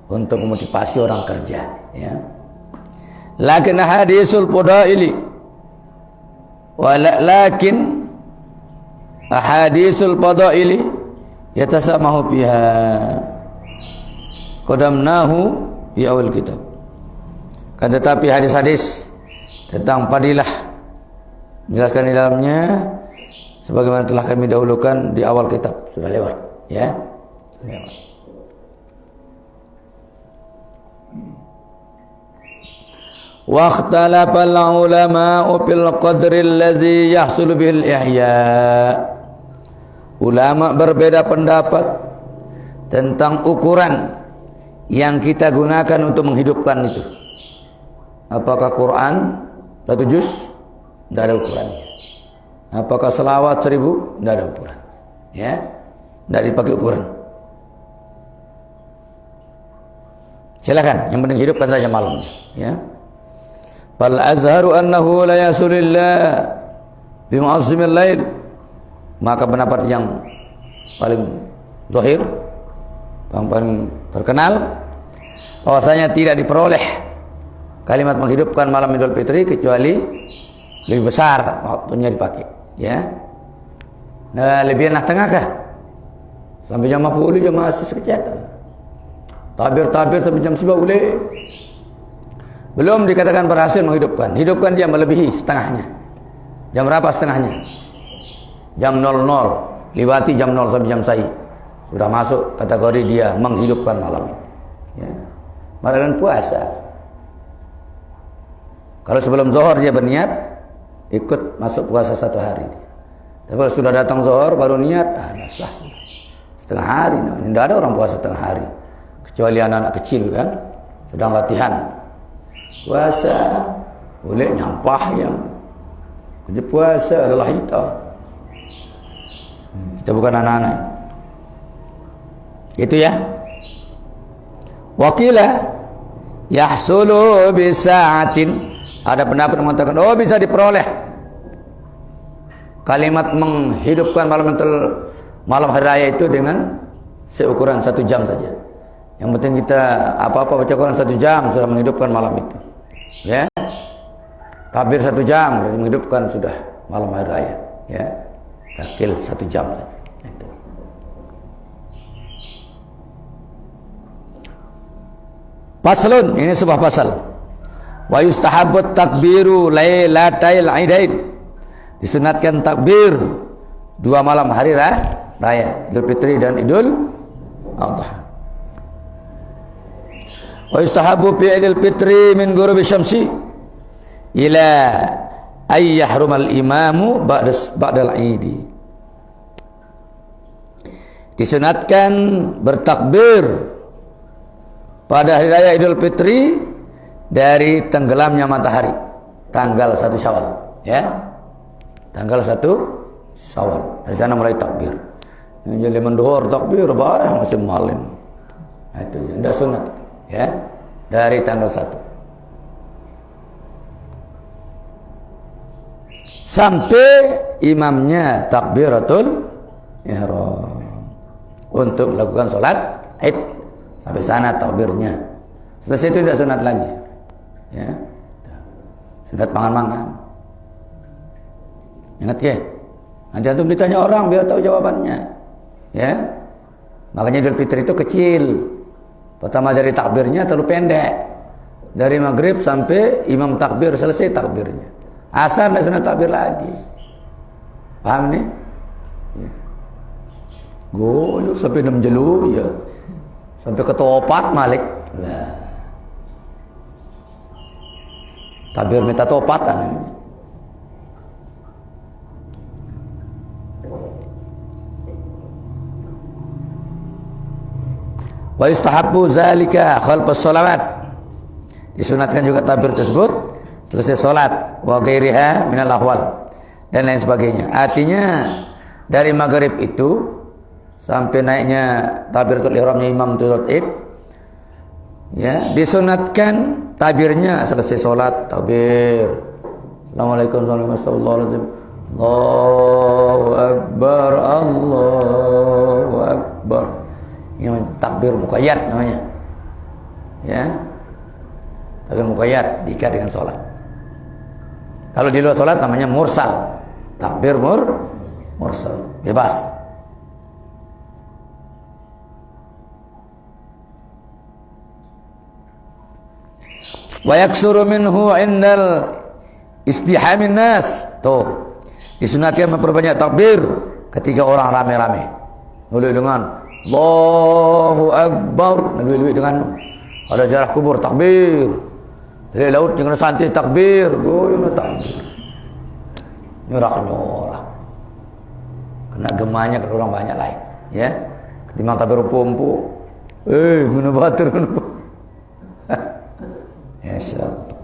untuk memotivasi orang kerja, ya. Lakin hadisul fadaili walakin ahadisul fadaili yatasamahu fiha qadamnahu fi awal kitab. Kan tetapi hadis-hadis tentang fadilah menjelaskan di dalamnya sebagaimana telah kami dahulukan di awal kitab, sudah lewat, ya. Lewat. Wa ikhtalafal ulama'u fil qadri allazi yahsulu bil ihya. Ulama berbeda pendapat tentang ukuran yang kita gunakan untuk menghidupkan itu. Apakah Quran 1 juz? Tidak ada ukurannya. Apakah selawat 1000? Tidak ada ukuran. Ya, tidak dipakai ukuran. Silakan, yang penting hidupkan saja malamnya. Ya. Fal azharu annahu la yasulillah bimu'azzimil lail. Maka pendapat yang paling zahir, yang paling terkenal, bahwasanya tidak diperoleh kalimat menghidupkan malam Idul Fitri kecuali lebih besar waktunya dipakai, ya. Nah, lebih enak tengahkah? Sampai jam 10 jam masih sekejatan. Tabir-tabir sampai jam 11 boleh. Belum dikatakan berhasil menghidupkan. Hidupkan dia melebihi setengahnya. Jam berapa setengahnya? Jam 00. Lewati jam 0 sampai jam 1. Sudah masuk kategori dia menghidupkan malam. Ya. Malam puasa. Kalau sebelum zuhur dia berniat, ikut masuk puasa 1 hari. Tapi kalau sudah datang zuhur baru niat, sah. Setengah hari. Tidak ada orang puasa setengah hari. Kecuali anak-anak kecil kan, sedang latihan. Puasa boleh nyampah yang kerja puasa adalah kita. Kita bukan anak-anak. Itu ya. Wakila yahsulu bisa'atin. Ada pendapat yang mengatakan, oh bisa diperoleh kalimat menghidupkan malam hari raya itu dengan seukuran 1 jam saja. Yang penting kita apa-apa baca Quran 1 jam sudah menghidupkan malam itu. Ya. Takbir 1 jam berarti menghidupkan sudah malam hari raya. Ya. Takil 1 jam saja. Itu. Paslun, ini sebuah pasal. Wa yustahabbu takbiru lailatal idain. Disunatkan takbir 2 malam hari raya, Idul Fitri dan Idul Adha. Wa yustahabbu fi Idul Fitri min ghurubi syamsi ila ay yahrumal imamu ba'dal idi. Disunatkan bertakbir pada hari raya Idul Fitri dari tenggelamnya matahari tanggal 1 Syawal, ya. Tanggal 1 Syawal. Dari sana mulai takbir. Ini jadi mendohor takbir barang masih malam. Itu tidak sunat, ya. Dari tanggal 1 sampai imamnya takbiratul ihram untuk melakukan sholat Id. Sampai sana takbirnya. Selesai itu tidak sunat lagi. Ya. Sunat mangan-mangan. Ingat ya? Nanti antum ditanya orang biar tahu jawabannya. Ya. Makanya Idul Fitri itu kecil. Pertama dari takbirnya terlalu pendek. Dari maghrib sampai imam takbir selesai takbirnya. Asar tidak sunat takbir lagi. Paham nih? Ya. Goyok sampai 6 jelu ya. Sampai ke topat malik. Nah. Takbir minta topatan. Wa yustahabbu zalika khalfas shalawat. Disunatkan juga takbir tersebut selesai salat wa ghairiha minal ahwal dan lain sebagainya. Artinya dari maghrib itu sampai naiknya takbiratul ihramnya imam salat Id, ya, disunatkan takbirnya selesai salat takbir. Assalamualaikum warahmatullahi wabarakatuh. Allahu akbar, Allahu akbar. Ini takbir muqayyad namanya. Ya. Takbir muqayyad diikat dengan salat. Kalau di luar salat namanya mursal. Takbir mursal, bebas. Wa yaksuru minhu indal istihamin nas. Tuh, disunatkan memperbanyak takbir ketika orang rame-rame. Mulai dengan Allahu Akbar, mulai dengan ada ziarah kubur takbir. Dari laut jangan santai takbir, goyang takbir. Nyorak-nyorak. Kena gemanya ke orang banyak lain, ya. Ketimbang takbir pompo. Guna batur guna. Ya insyaallah.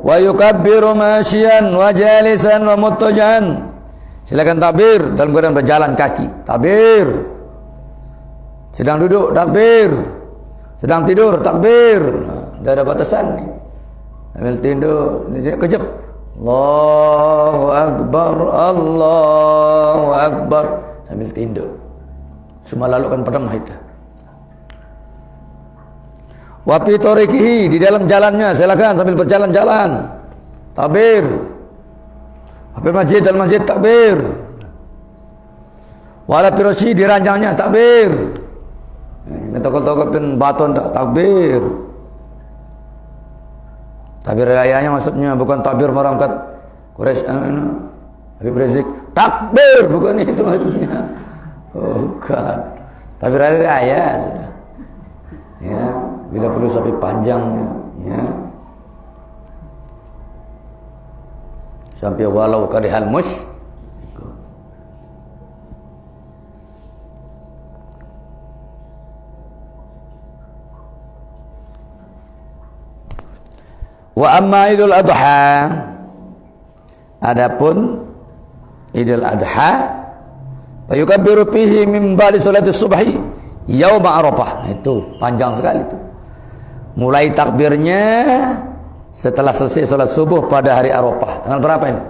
Wa yukabbiru masyian wa jalisan wa muttajan. Silakan takbir dalam keadaan berjalan kaki. Takbir. Sedang duduk takbir. Sedang tidur takbir. Tidak ada batasan nih. Sambil tidur kejap. Allahu akbar, Allahu akbar sambil tidur. Semua lalukan pertama itu. Wa fi tariqihi, di dalam jalannya silakan sambil berjalan-jalan. Takbir. Habis masjid, dalam masjid takbir. Wala pirosi, di ranjangnya takbir. Tokol-tokol pun baton takbir. Takbir rayanya maksudnya bukan takbir merangkat Quraisy Habib Rizik takbir, bukan itu maksudnya. Bukan. Takbir raya sudah. Ya, bila perlu sampai panjang ya. Sampai walau karihal musyrik. Wa amma Idul Adha, adapun Idul Adha, fa yukabbiru fihi min ba'di salati subhi yaum Arafah. Itu panjang sekali itu. Mulai takbirnya setelah selesai salat subuh pada hari Arafah. Tanggal berapa ini?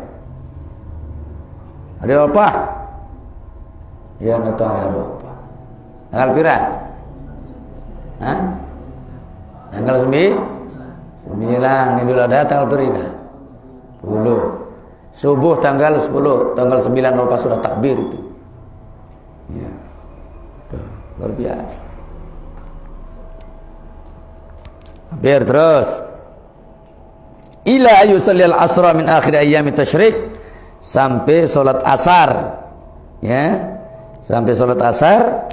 Hari Arafah. Ya, betul hari Arafah. Tanggal pira? Hah? Tanggal 9 Idul Adha tanggal berapa? 10. Subuh tanggal 10, tanggal 9 Arafah sudah takbir itu. Ya. Luar biasa. Biar terus. Ila ayusallil asra min akhir ayyamit tasyrik, sampai salat asar. Ya. Sampai salat asar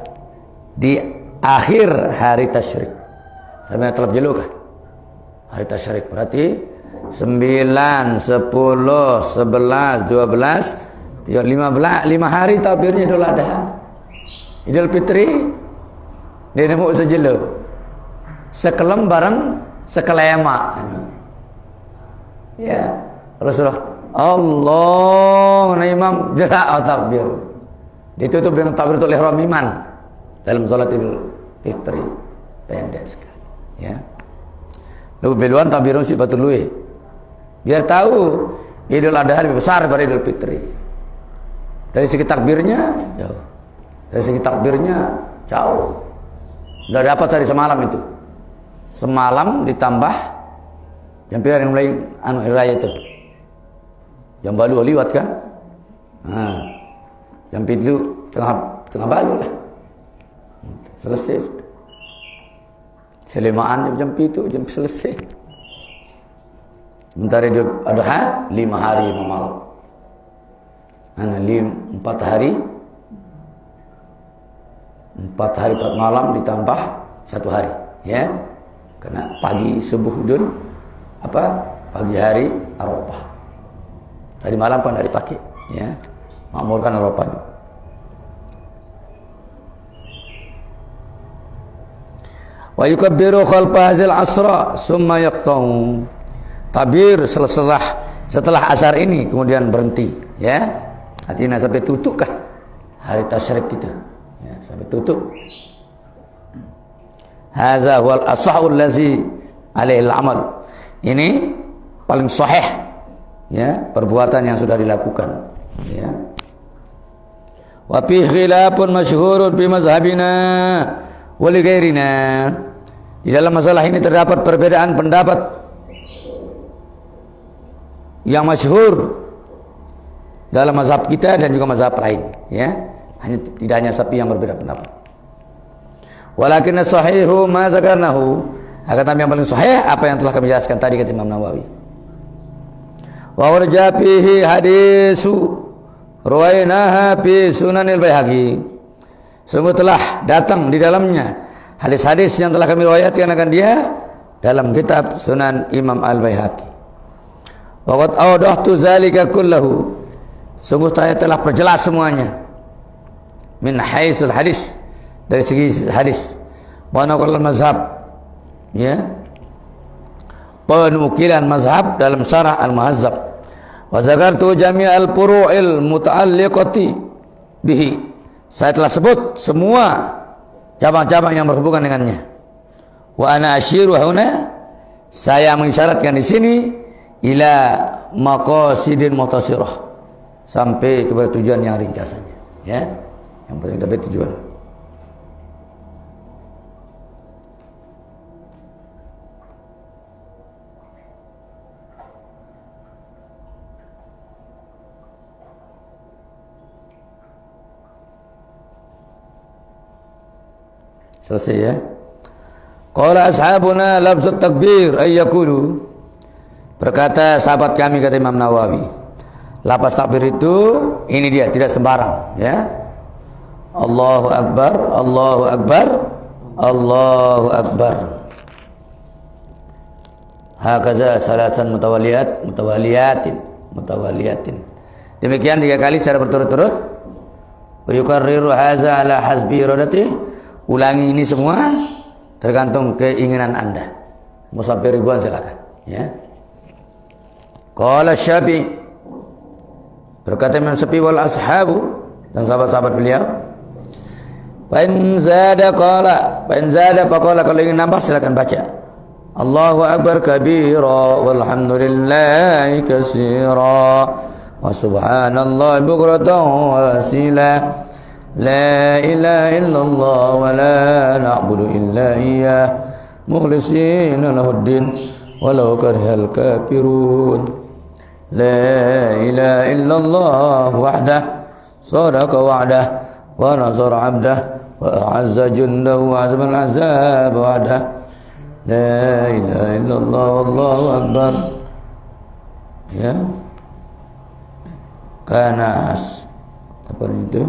di akhir hari tasyrik. Sampai telah jelukah? Hari tasyrik berarti 9, 10, 11, 12, 15 hari takbirnya Idul Adha. Idul Fitri dia nemu sejelo. Sekelem bareng sekelema. Ya, Rasulullah Allah imam jerak takbir. Ditutup dengan takbiratul ihram iman dalam salat Idul Fitri. Pendek sekali, ya. Lu beluan takbirun sifatul luwe. Biar tahu Idul Adha lebih besar daripada Idul Fitri. Dari segi takbirnya jauh. Dari segi takbirnya jauh. Udah dapat hari semalam itu. Semalam ditambah jam pira yang mulai hari raya itu. Jam balu liwat kan? Nah, jam 7 setengah balu lah. Selesai. Selemaan jam 7 jam selesai. Sementara Idul Adha 5 hari 5 malam. Ana 4 hari 4 malam ditambah 1 hari, ya. Karena pagi subuh Idul pagi hari Arafah. Tadi malam kan dari pakai, ya. Makmurkan Arafah. Wa yukabbiru khalfa hazil asra summa yaqta'u. Takbir setelah asar ini kemudian berhenti, ya. Artinya sampai tutup kah hari tasyrik kita, ya, sampai tutup. Hadza huwal ashahul ladzi alaihi al-amal. Ini paling sahih, ya, perbuatan yang sudah dilakukan, ya. Wa fi khilafun masyhurun fi mazhabina wa li ghairina. Di dalam masalah ini terdapat perbedaan pendapat yang masyhur dalam mazhab kita dan juga mazhab lain, ya. Tidak hanya sapi yang berbeda pendapat. Walakin sahihu ma zakarnahu, akan tapi yang paling sahih apa yang telah kami jelaskan tadi kata Imam Nawawi. Wa warja fihi hadisu ruwainaha fi Sunanil Baihaqi. Sungguh telah datang di dalamnya hadis-hadis yang telah kami riwayatkan akan dia dalam kitab Sunan Imam Al-Baihaqi. Wa qad awdahtu zalika kullahu, sungguh saya telah perjelas semuanya, min haisul hadis, dari segi hadis, wa naqal mazhab, ya, penukilan mazhab dalam syarah Al-Muhazzab, wa zakartu jami' al-furu'il muta'alliqati bihi, saya telah sebut semua cabang-cabang yang berhubungan dengannya. Wa ana asyiru huna, saya mengisyaratkan di sini ila maqasidin mutasirah, sampai kepada tujuan yang ringkasannya, ya, yang penting tapi tujuan. Selesai, ya. Qala ashabuna lafzut takbir ay yaqulu, berkata sahabat kami, kata Imam Nawawi, lafaz takbir itu ini dia, tidak sembarang, ya. Allahu akbar, Allahu akbar, Allahu akbar. Hakaza salatan mutawaliyatin. Demikian 3 kali secara berturut-turut. Wa yukarriru hadza ala hasbi iradati, ulangi ini semua tergantung keinginan Anda. Mau sampai ribuan silakan, ya. Qala Syafi'i, berkata Imam Syafi'i, wal ashabu, dan sahabat-sahabat beliau, fa in zada faqala, kalau ingin nambah silakan baca Allahu akbar kabira walhamdulillahi katsira wa subhanallahi bukratan wa asila. La ilaha illallah wa la na'budu illa iyyah mukhlishina lahuddin walau karihal kafirun. La ilaha illallah wahdah sadaqa wa'dah wa nasara 'abdah wa a'azza jundahu wa 'azama al-'azab wa'dah. La ilaha illallah wallahu akbar, ya. Kana apa itu?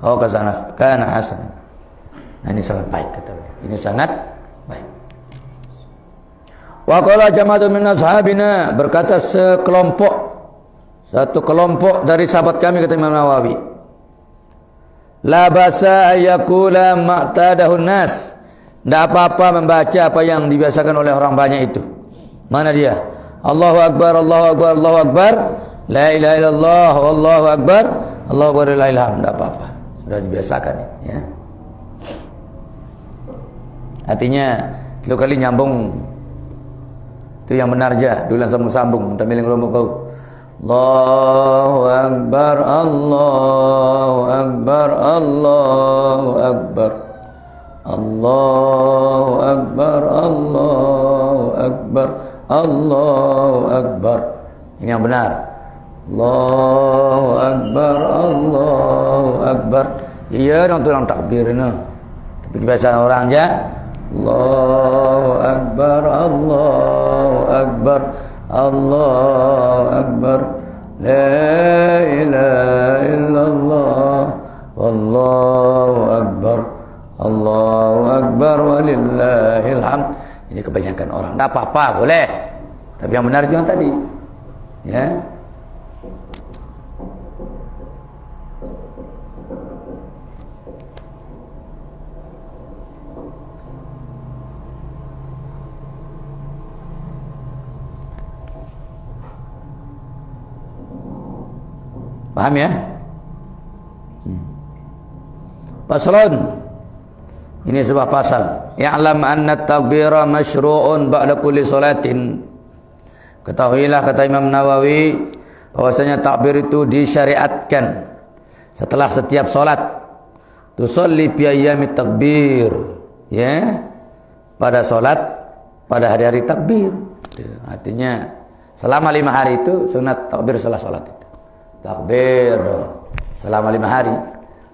Oh, kana hasan. Nah, ini sangat baik, kata beliau. Ini sangat baik. Wa qala jama'atun min ashabina, berkata satu kelompok dari sahabat kami, kata Imam Nawawi, la basa ayakula ma'tadahun nas, tidak apa-apa membaca apa yang dibiasakan oleh orang banyak itu. Mana dia? Allahu akbar, Allahu akbar, Allahu akbar, la ilaha illallah, wallahu akbar, Allahu akbar, la ilaha illallah. Tidak apa-apa, sudah dibiasakan, ya. Artinya 3 kali nyambung itu yang benar aja, dulu sambung-sambung tamiling romo kau. Allahu akbar, Allahu akbar, Allahu akbar, Allahu akbar, Allahu akbar, Allahu akbar. Ini yang benar. Allahu akbar, Allahu akbar. Iya, dong tulang takbir ini. Tapi kebiasaan orang aja. Allahu akbar, Allahu akbar, Allahu akbar, la ilaha illallah, wallahu akbar, Allahu akbar, walillahil hamd. Ini kebanyakan orang. Tidak apa-apa, boleh. Tapi yang benar itu yang tadi, ya. Paham, ya? Paslon, ini sebuah pasal. Ya'lam anna takbira masyru'un ba'da kulli salatin. Ketahuilah, kata Imam Nawawi, bahwasanya takbir itu disyariatkan setelah setiap salat. Tusalli fi ayyamit takbir, ya, pada salat pada hari-hari takbir. Artinya selama 5 hari itu sunat takbir setelah salat itu. Takbir dong selama 5 hari,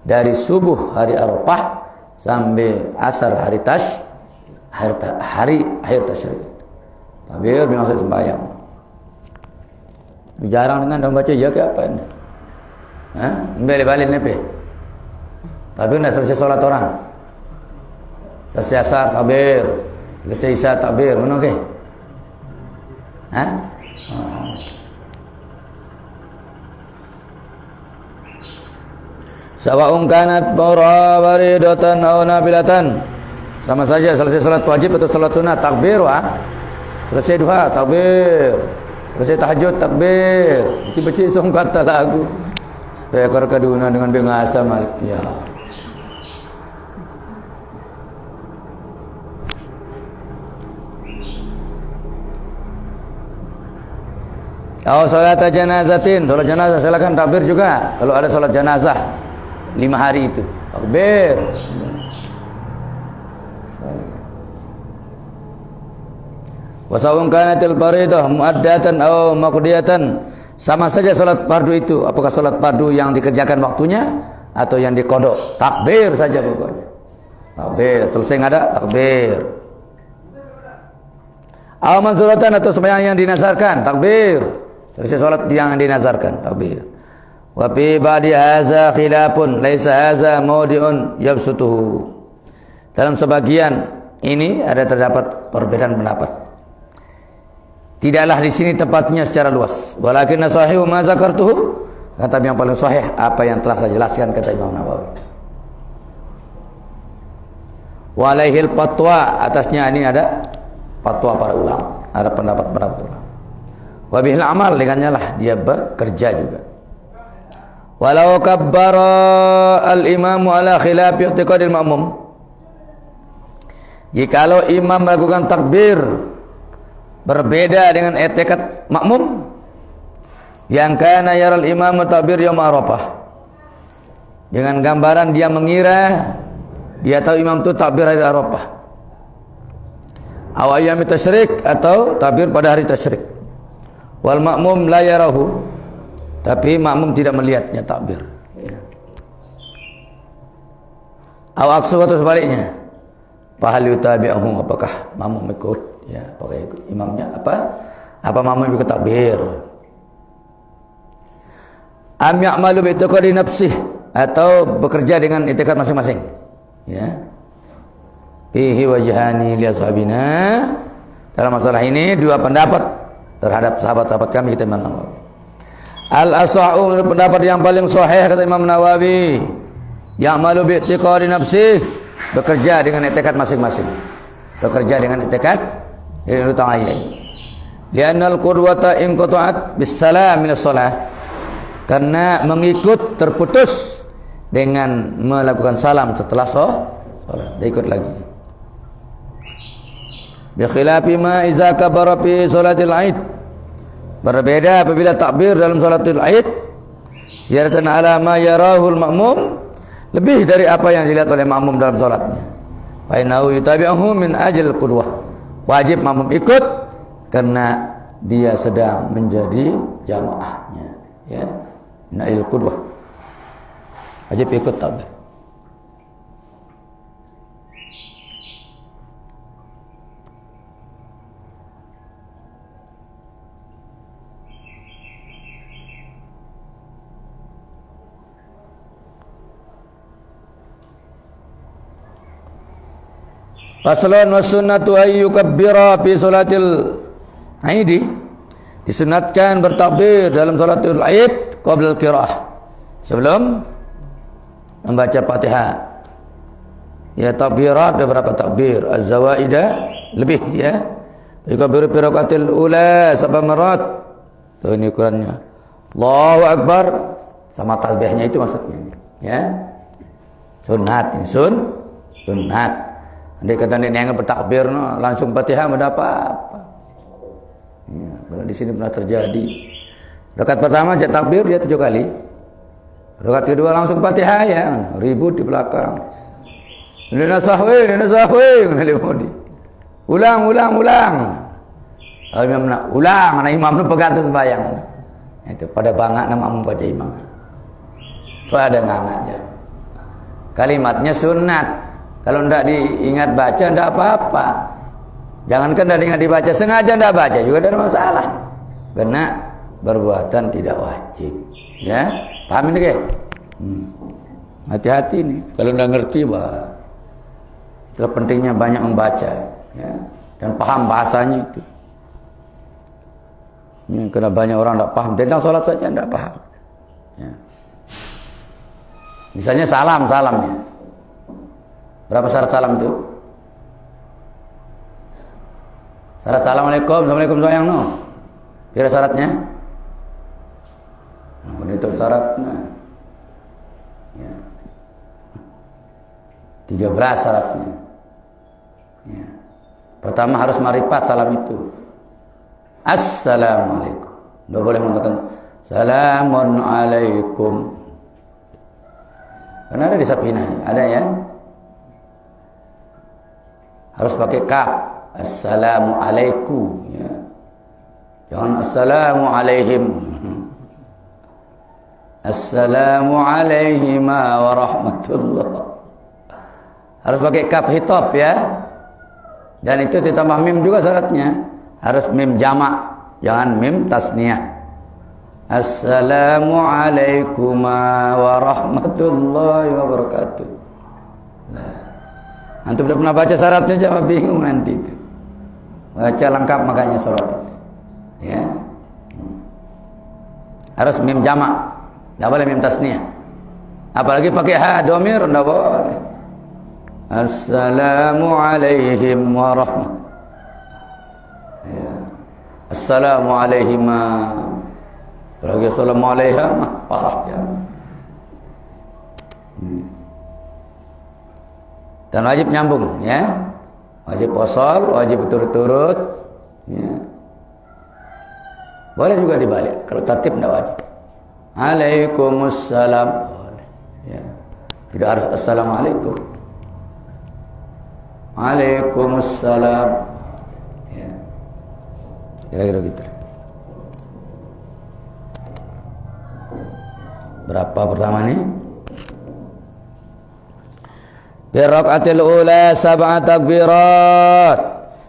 dari subuh hari Arafah sampai asar hari akhir tasyrik. Takbir maksud sembahyang. Jarang dengan dong baca ya ke apa ini? Hah? Balik-balik nepe. Takbir enggak selesai salat orang. Selesai asar takbir, selesai isya takbir, mana okey? Hah? Sawa'un kanat faridatan aw nafilatan. Sama saja selesai salat wajib atau salat sunat, takbir selesai duha, takbir. Selesai tahajud, takbir. Baca song kata lagu. Supaya kaduna dengan bengasa malik. Ya. Salat janazatin, salat jenazah silakan takbir juga. Kalau ada salat jenazah 5 hari itu, takbir. Wasawun kanatil faridah muaddatan aw maqdiyatan. Sama saja salat fardu itu, apakah salat fardu yang dikerjakan waktunya atau yang diqodok, takbir saja pokoknya. Takbir, selesai ngada takbir. Aw manzuratan atau sembahyang yang dinazarkan, takbir. Selesai salat yang dinazarkan, takbir. Wa fi ba'di hadza khilafun laisa hadza mawdi'un yabsutuhu. Dalam sebagian ini ada terdapat perbedaan pendapat. Tidaklah di sini tempatnya secara luas. Walakin sahihu ma zakartuhu, kata yang paling sahih apa yang telah saya jelaskan, kata Imam Nawawi. Walaihil fatwa, atasnya ini ada fatwa para ulama, ada pendapat-pendapat ulama. Wabihil amal, dengannya lah dia bekerja juga. Walau kabbara al-imamu ala khilafi i'tiqadil ma'mum. Jikalau imam melakukan takbir berbeda dengan i'tiqad makmum, yang kana yaral imam takbir yaum Arafah, dengan gambaran dia mengira dia tahu imam itu takbir hari Arafah, aw ayyami tasyrik, atau takbir pada hari tasyrik, wal makmum la yarahu, tapi makmum tidak melihatnya takbir, aw aksu, atau sebaliknya, fahal yutabi'uhu, apakah makmum ikut, ya, apakah ikut imamnya, apa makmum ikut takbir. Am ya'malu bi i'tiqadi nafsih, atau bekerja dengan i'tiqad masing-masing, ya. Fihi wajhani li ashabina. Dalam masalah ini dua pendapat terhadap sahabat-sahabat kami, kata Imam Nawawi. Al-asahhu, pendapat yang paling sahih, kata Imam Nawawi, ya'malu bi i'tiqadi nafsih, bekerja dengan i'tiqad masing-masing, bekerja dengan i'tiqad ini ta'ayyan. Li'anna al-qudwata in qata'at bis-salam min as-shalah, karena mengikut terputus dengan melakukan salam setelah salat, dia ikut lagi. Bi khilafi ma iza kabara fi salatil Aid, berbeda apabila takbir dalam salatul Aid ziyaratan ala ma yarahul ma'mum, lebih dari apa yang dilihat oleh makmum dalam salatnya. Fa innahu yutabi'uhu min ajli al-qudwah, wajib makmum ikut karena dia sedang menjadi jamaahnya, ya. Na'il qudwah, wajib ikut takbir. Faslun wa sunnatu ay yukabbira fi salatil Aidi, disunatkan bertakbir dalam salatul Aid qabla al-qiraah, sebelum membaca Fatihah. Ya, takbirat ada berapa takbir? Az-zawaidah lebih, ya. Yukabbiru fi rakatil ula 7 marat. Tuh ini ukurannya. Allahu Akbar sama tasbihnya itu maksudnya, ya. Sunat ini sunat. Andai kata yang bertakbir langsung Fatihah tidak apa-apa. Ya, kalau di sini pernah terjadi. Rakaat pertama aja takbir dia 7 kali. Rakaat kedua langsung Fatihah, ya, ribut di belakang. Nina sahwi. Ulang. Imam nak ulang, anak imam tu pegang tu sembahyang. Itu pada bangak nama imam baca imam. Pada ngangak aja. Kalimatnya sunat. Kalau tidak diingat baca tidak apa-apa. Jangankan tidak diingat dibaca, sengaja tidak baca juga tidak ada masalah. Karena perbuatan tidak wajib, ya. Paham ini ke? Hati-hati nih, kalau nggak ngerti, bah. Itu pentingnya banyak membaca, ya, dan paham bahasanya itu. Ya, karena banyak orang tidak paham tentang sholat saja tidak paham. Ya. Misalnya salamnya. Berapa syarat salam itu? Syarat assalamualaikum, assalamualaikum sayang no. Kira syaratnya? Nah, itu syaratnya. Ya. 13 syaratnya. Ya. Pertama harus marifat salam itu. Assalamualaikum. Tidak boleh mengatakan Salamun alaikum. Karena ada di Sapinah, ada ya. Harus pakai kaf. Assalamu alaikum, ya. Jangan assalamu alaihim. Assalamu alaihima wa rahmatullah. Harus pakai kaf hitop ya. Dan itu ditambah mim juga syaratnya. Harus mim jamak, jangan mim tasniyah. Assalamu alaikum wa rahmatullahi wa barakatuh. Nah, antum udah pernah baca syaratnya, jangan bingung nanti itu. Baca lengkap makanya salat. Ya. Harus mim jamak, enggak boleh mim tasniyah. Apalagi pakai ha dhamir enggak boleh. Assalamu alaihim wa rahmat. Ya. Assalamu alaihima. Lagi assalamu alaiha mah parah ya. Dan wajib nyambung ya. Wajib wasal, wajib berturut-turut ya. Boleh juga dibalik. Kalau tertib tidak wajib. Alaikumussalam boleh ya. Tidak harus assalamualaikum. Alaikumussalam ya. Kira-kira gitu. Berapa pertama nih? Birraqatil ula sab'a takbirat.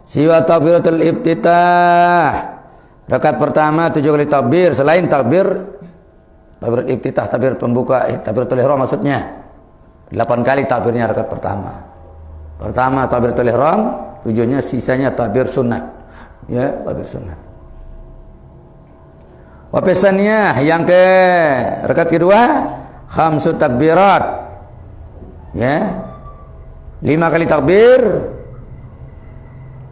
Siwa takbiratul iftitah. Rakaat pertama 7 kali takbir selain takbir iftitah, takbir pembuka, takbiratul ihram maksudnya. 8 kali takbirnya rakaat pertama. Pertama takbiratul ihram, tujuannya sisanya takbir sunat. Ya, takbir sunat. Wapesannya yang ke rakaat kedua khamsu takbirat. Ya. 5 kali takbir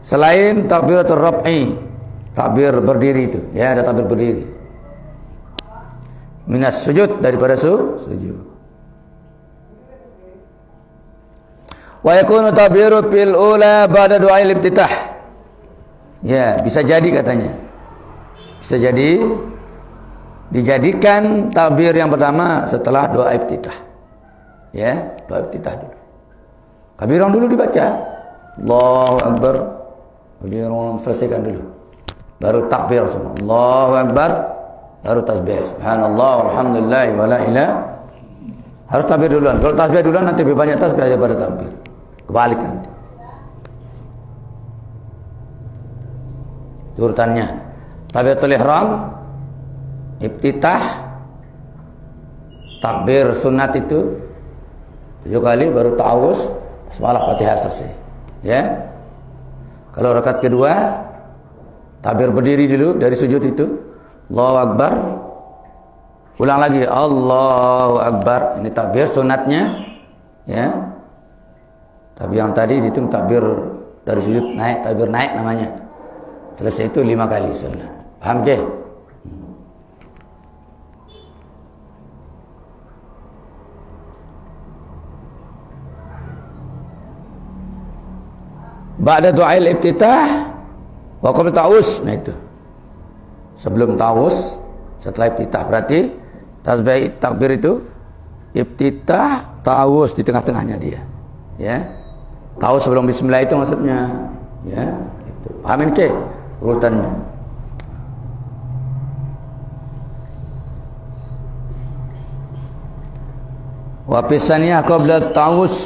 selain takbiratul raf'i, takbir berdiri itu. Ya, ada takbir berdiri. Minas sujud, daripada sujud. Wa yakunu takbiru fil ula ba'da du'ail iftitah. Ya, bisa jadi katanya. Bisa jadi dijadikan takbir yang pertama setelah doa iftitah. Ya, doa iftitah dulu. Kabiran dulu dibaca. Allahu Akbar. Kabiran selesaikan dulu. Baru takbir semua. Allahu Akbar. Baru tasbih. Subhanallah walhamdulillah wa la ilaha. Harus takbir duluan. Kalau tasbih duluan nanti lebih banyak tasbih daripada takbir. Kebalik nanti. Urutannya. Takbiratul ihram, iftitah, takbir sunat itu 7 kali, baru ta'awuz, semalah Fatihah selesai. Ya. Kalau rakaat kedua takbir berdiri dulu dari sujud itu. Allahu Akbar. Ulang lagi Allahu Akbar. Ini takbir sunatnya. Ya. Tapi yang tadi itu takbir dari sujud naik, takbir naik namanya. Selesai itu 5 kali sunat. Paham ke? Ba'da du'ail iftitah wa qabla ta'awuz. Nah itu. Sebelum ta'awuz, setelah iftitah, berarti tasbih takbir itu iftitah, ta'awuz di tengah-tengahnya dia. Ya. Ta'awuz sebelum bismillah itu maksudnya. Ya, itu. Pahamin ke urutannya? Wa pisaniyah qabla ta'awuz.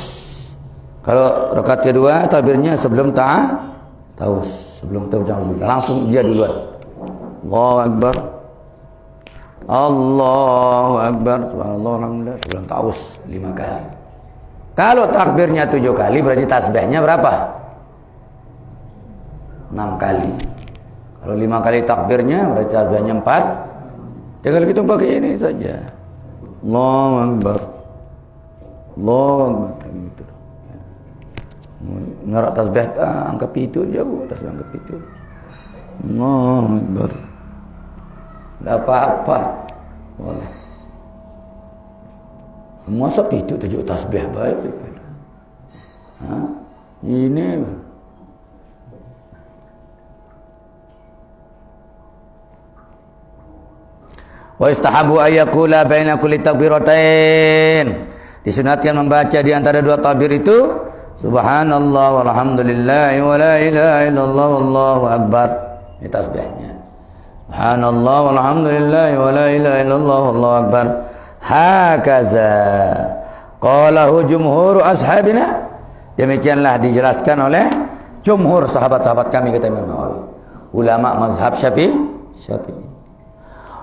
Kalau rakaat kedua takbirnya sebelum ta'awuz, sebelum ta'awuz langsung dia duluan. Allahu Akbar. Allahu Akbar, subhanallah, alhamdulillah, sebelum taus 5 kali. Kalau takbirnya 7 kali, berarti tasbihnya berapa? 6 kali. Kalau 5 kali takbirnya, berarti tasbihnya 4. Tinggal kita pakai ini saja. Allahu Akbar, Allahu Akbar. Gitu. Ngerak tasbih angka 7 jauh, tasbih angka 7. Allahu Akbar. Tidak apa-apa, boleh. Masa 7 tasbih baik? Ini wa istahabu ayyakula baina kulli takbiratain. Disunatkan membaca di antara 2 takbir itu subhanallah walhamdulillah wa la ilaha illallah wallahu akbar. Ini tasbihnya. Subhanallah walhamdulillah wa la ilaha illallah wallahu akbar. Hakaza qalahu jumhur ashabina. Demikianlah dijelaskan oleh jumhur sahabat-sahabat kami, kata Imam Nawawi, ulama mazhab Syafi'i.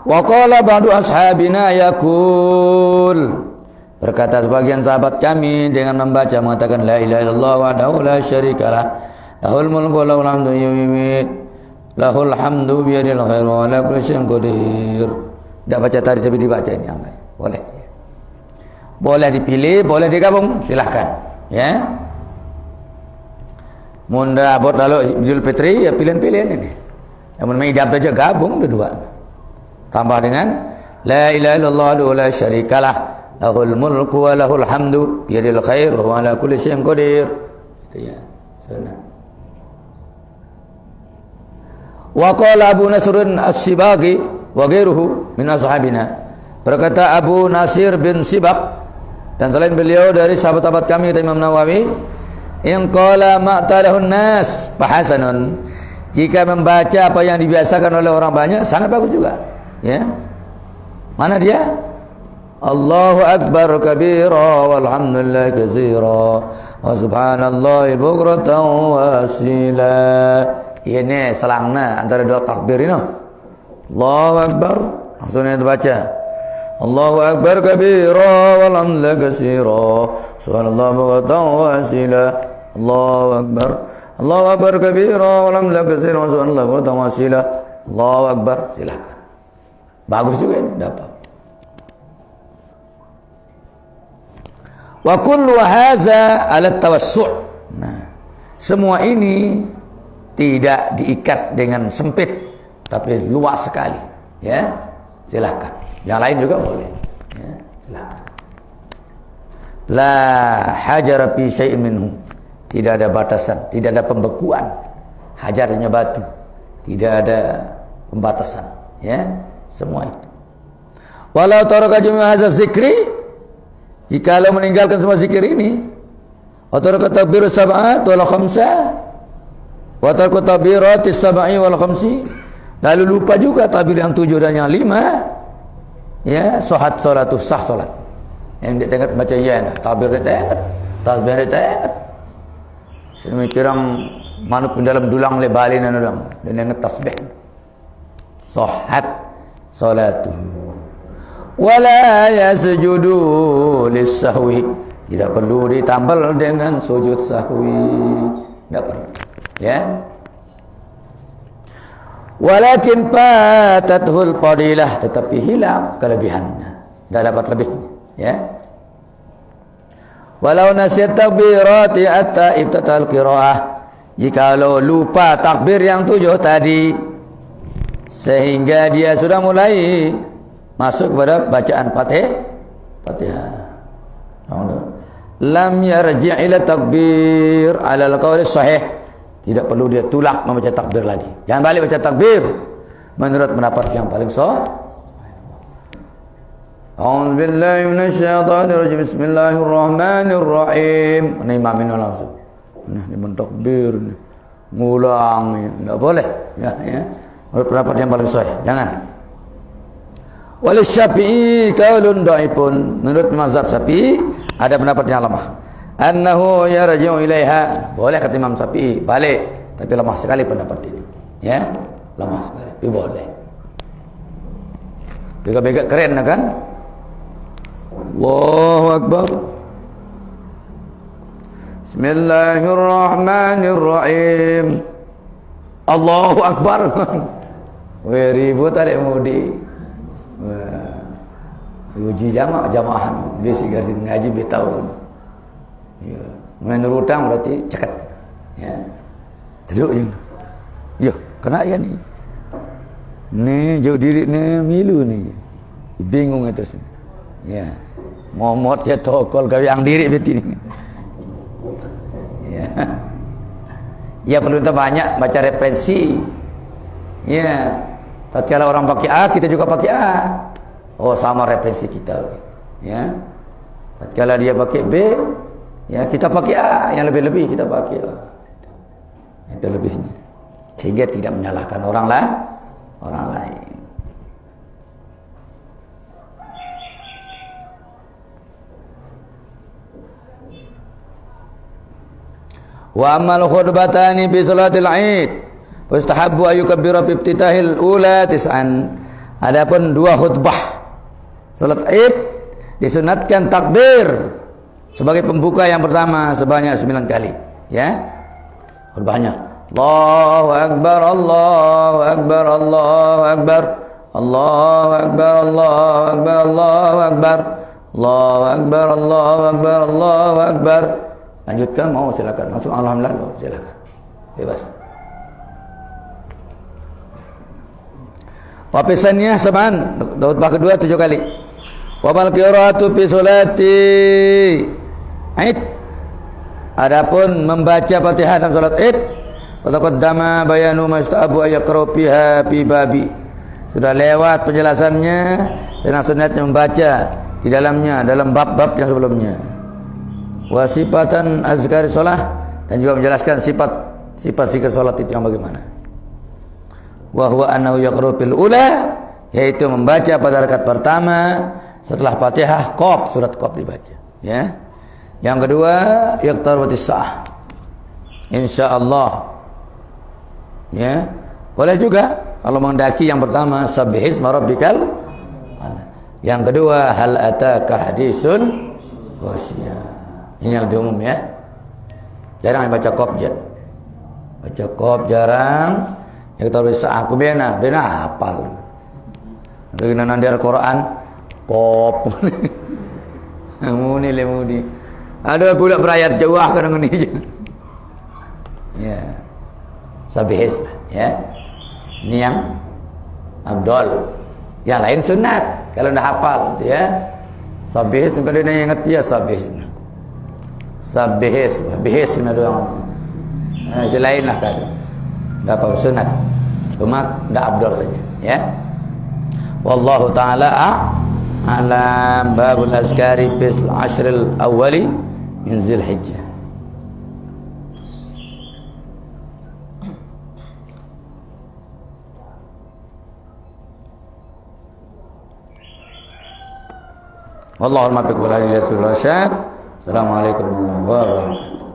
Wa qala ba'du ashabina yaqul, berkata sebagian sahabat kami dengan membaca mengatakan la ilaha illallah wahdahu la syarikalah lahul mulku wa lahul hamdu yuhyi lahul hamdu biyadil khairu wa ala kulli syai'in qadir. Tidak baca tadi tapi dibaca ini amal. Boleh. Boleh dipilih, boleh digabung, silahkan. Ya. Munda buat lalu Idul Fitri ya pilihan-pilihan ini. Yang memang ijab saja gabung kedua. Tambah dengan la ilaha illallah wa la syarikalah lahul mulku wa lahul hamdu biyadil khairu wa ala kulli syai'in qadir. Itu ya. Sunnah. Wa qala Abu Nasr As-Sibaghi wa ghairuhu min ashabina. Berkata Abu Nasir bin Sibak dan selain beliau dari sahabat-sahabat kami, kata Imam Nawawi, in qala ma'talahun nas fahasanun, jika membaca apa yang dibiasakan oleh orang banyak sangat bagus juga. Ya. Mana dia? Allahu akbar kabira walhamdulillah katsira wa subhanallahi bukratan wa asila. Ini selangna antara 2 takbir ini. Allahu akbar, langsung dibaca. Allahu akbar kabira walhamdulillah katsira subhanallahi bukratan wa asila. Allahu akbar, Allahu akbar kabira walhamdulillah katsira subhanallahi bukratan wa asila. Allahu akbar, silakan. Bagus juga ini dapat. Wa kullu hadza ala tawassu'. Nah, semua ini tidak diikat dengan sempit tapi luas sekali, ya. Silakan. Yang lain juga boleh. Ya, silakan. La hajara fi syai'in minhu. Tidak ada batasan, tidak ada pembekuan. Hajarnya batu. Tidak ada pembatasan, ya. Semua itu. Walau taraka jami'a hadza zikri, jikalau meninggalkan semua zikir ini, wa taraka takbir sab'at wal khamsa, wa taraka takbiratis sab'i wal khamsi, lalu lupa juga takbir yang 7 dan yang 5, ya, sahat salatu, sah salat. Yang dia tengok baca ya, takbir dia tengok, tasbih dia tengok. Sedemikian manuk di dalam dulang le balin dan yang tasbih. Sahat salatu. Wala yasjudu lis-sahwi, tidak perlu ditambal dengan sujud sahwi, tidak perlu, ya. Walakin fatathul fadilah, tetapi hilang kelebihannya, tidak dapat lebih, ya. Walau nasiyat takbirati atta ibtatal qiraah, jikalau lupa takbir yang 7 tadi sehingga dia sudah mulai masuk kepada bacaan Fatihah. Lam yarji' ila takbir ala al-qawl sahih, tidak perlu dia tulak membaca takbir lagi. Jangan balik baca takbir menurut pendapat yang paling sahih. A'udzu billahi minasyaitonir rajim. Bismillahirrahmanirrahim. Ini imamin langsung. Nah, ini mentakbir nih. Ngulang, enggak boleh. Ya. Menurut pendapat yang paling sahih, jangan. Wal Syafi'i qaulun dhaifun, menurut mazhab Syafi'i ada pendapat yang lemah. Annahu yarji'u ilaiha, boleh kata Imam Syafi'i, balik, tapi lemah sekali pendapat ini. Ya, lemah sekali. Tapi boleh. Bega-bega keren kan? Allahu Akbar. Bismillahirrahmanirrahim. Allahu Akbar. Weh, ribut ada mudi. Uji jamaahan basic gaji ngaji betahun. Ya, menurut utang berarti cekat. Ya. Duduk je. Yo, kena ya ni. Ni jauh diri ni milu ni. Bingung atas ni. Ya. Momot ya tokol kau yang diri beti ni. Ya. Ya perlu kita banyak baca referensi. Ya. Tatkala orang pakai A, kita juga pakai A. Oh, sama referensi kita. Ya. Tatkala dia pakai B, ya kita pakai A, yang lebih-lebih kita pakai A. Itu lebihnya. Sehingga tidak menyalahkan orang lain. Wa amal khutbatani fi salatil Id mustahabbu ayyukabbira fi iftitahil ula tis'an. Adapun dua khutbah salat Id disunatkan takbir sebagai pembuka yang pertama sebanyak 9 kali, ya. Khutbahnya Allahu Akbar, Allahu Akbar, Allahu Akbar, Allahu Akbar, Allahu Akbar, Allahu Akbar, Allahu Akbar, Allahu Akbar, Allahu Akbar. Lanjutkan mau silakan. Langsung alhamdulillah silakan. Bebas. Wapisannya saban khutbah kedua 7 kali. Wa mal qiraatu fi sholati Id. Adapun membaca Fatihah dalam salat Id, taqaddama bayanu mastahabu ayaqra fiha fi babi. Sudah lewat penjelasannya dan sunatnya membaca di dalamnya dalam bab-bab yang sebelumnya. Wa sifatan azkari shalah, dan juga menjelaskan sifat zikir salat itu yang bagaimana. Wa huwa annahu yaqra fil ula, yaitu membaca pada rakaat pertama setelah Fatihah Qaf, surat Qaf dibaca, ya. Yang kedua yaqtarabatis saah, insyaallah, ya. Boleh juga kalau mendaki yang pertama sabbihisma rabbikal a'la. Yang kedua hal ataka hadisun ghasyiyah. Ini yang lebih umum, ya. Jarang yang baca Qaf je. Baca Qaf jarang. Yang tahu bisa aku bena hafal. Dengan nanti Al-Quran Qaf. Muni lemudi. Ada pula berayat jauh kadang ini. Ya. Sabihis lah, ya. Ini yang abdol. Yang lain sunat kalau dah hafal, ya. Sabihis kalau dia ingat ya sabihis. Sabihis kena doang. Selain lah kan. Dapat sunat. Cuma dah abdol saja, ya. Wallahu taala a'lam. Babul azkari fil ashril awwali min Dzulhijjah. Wallahu a'lam bishawab. Assalamualaikum warahmatullahi wabarakatuh.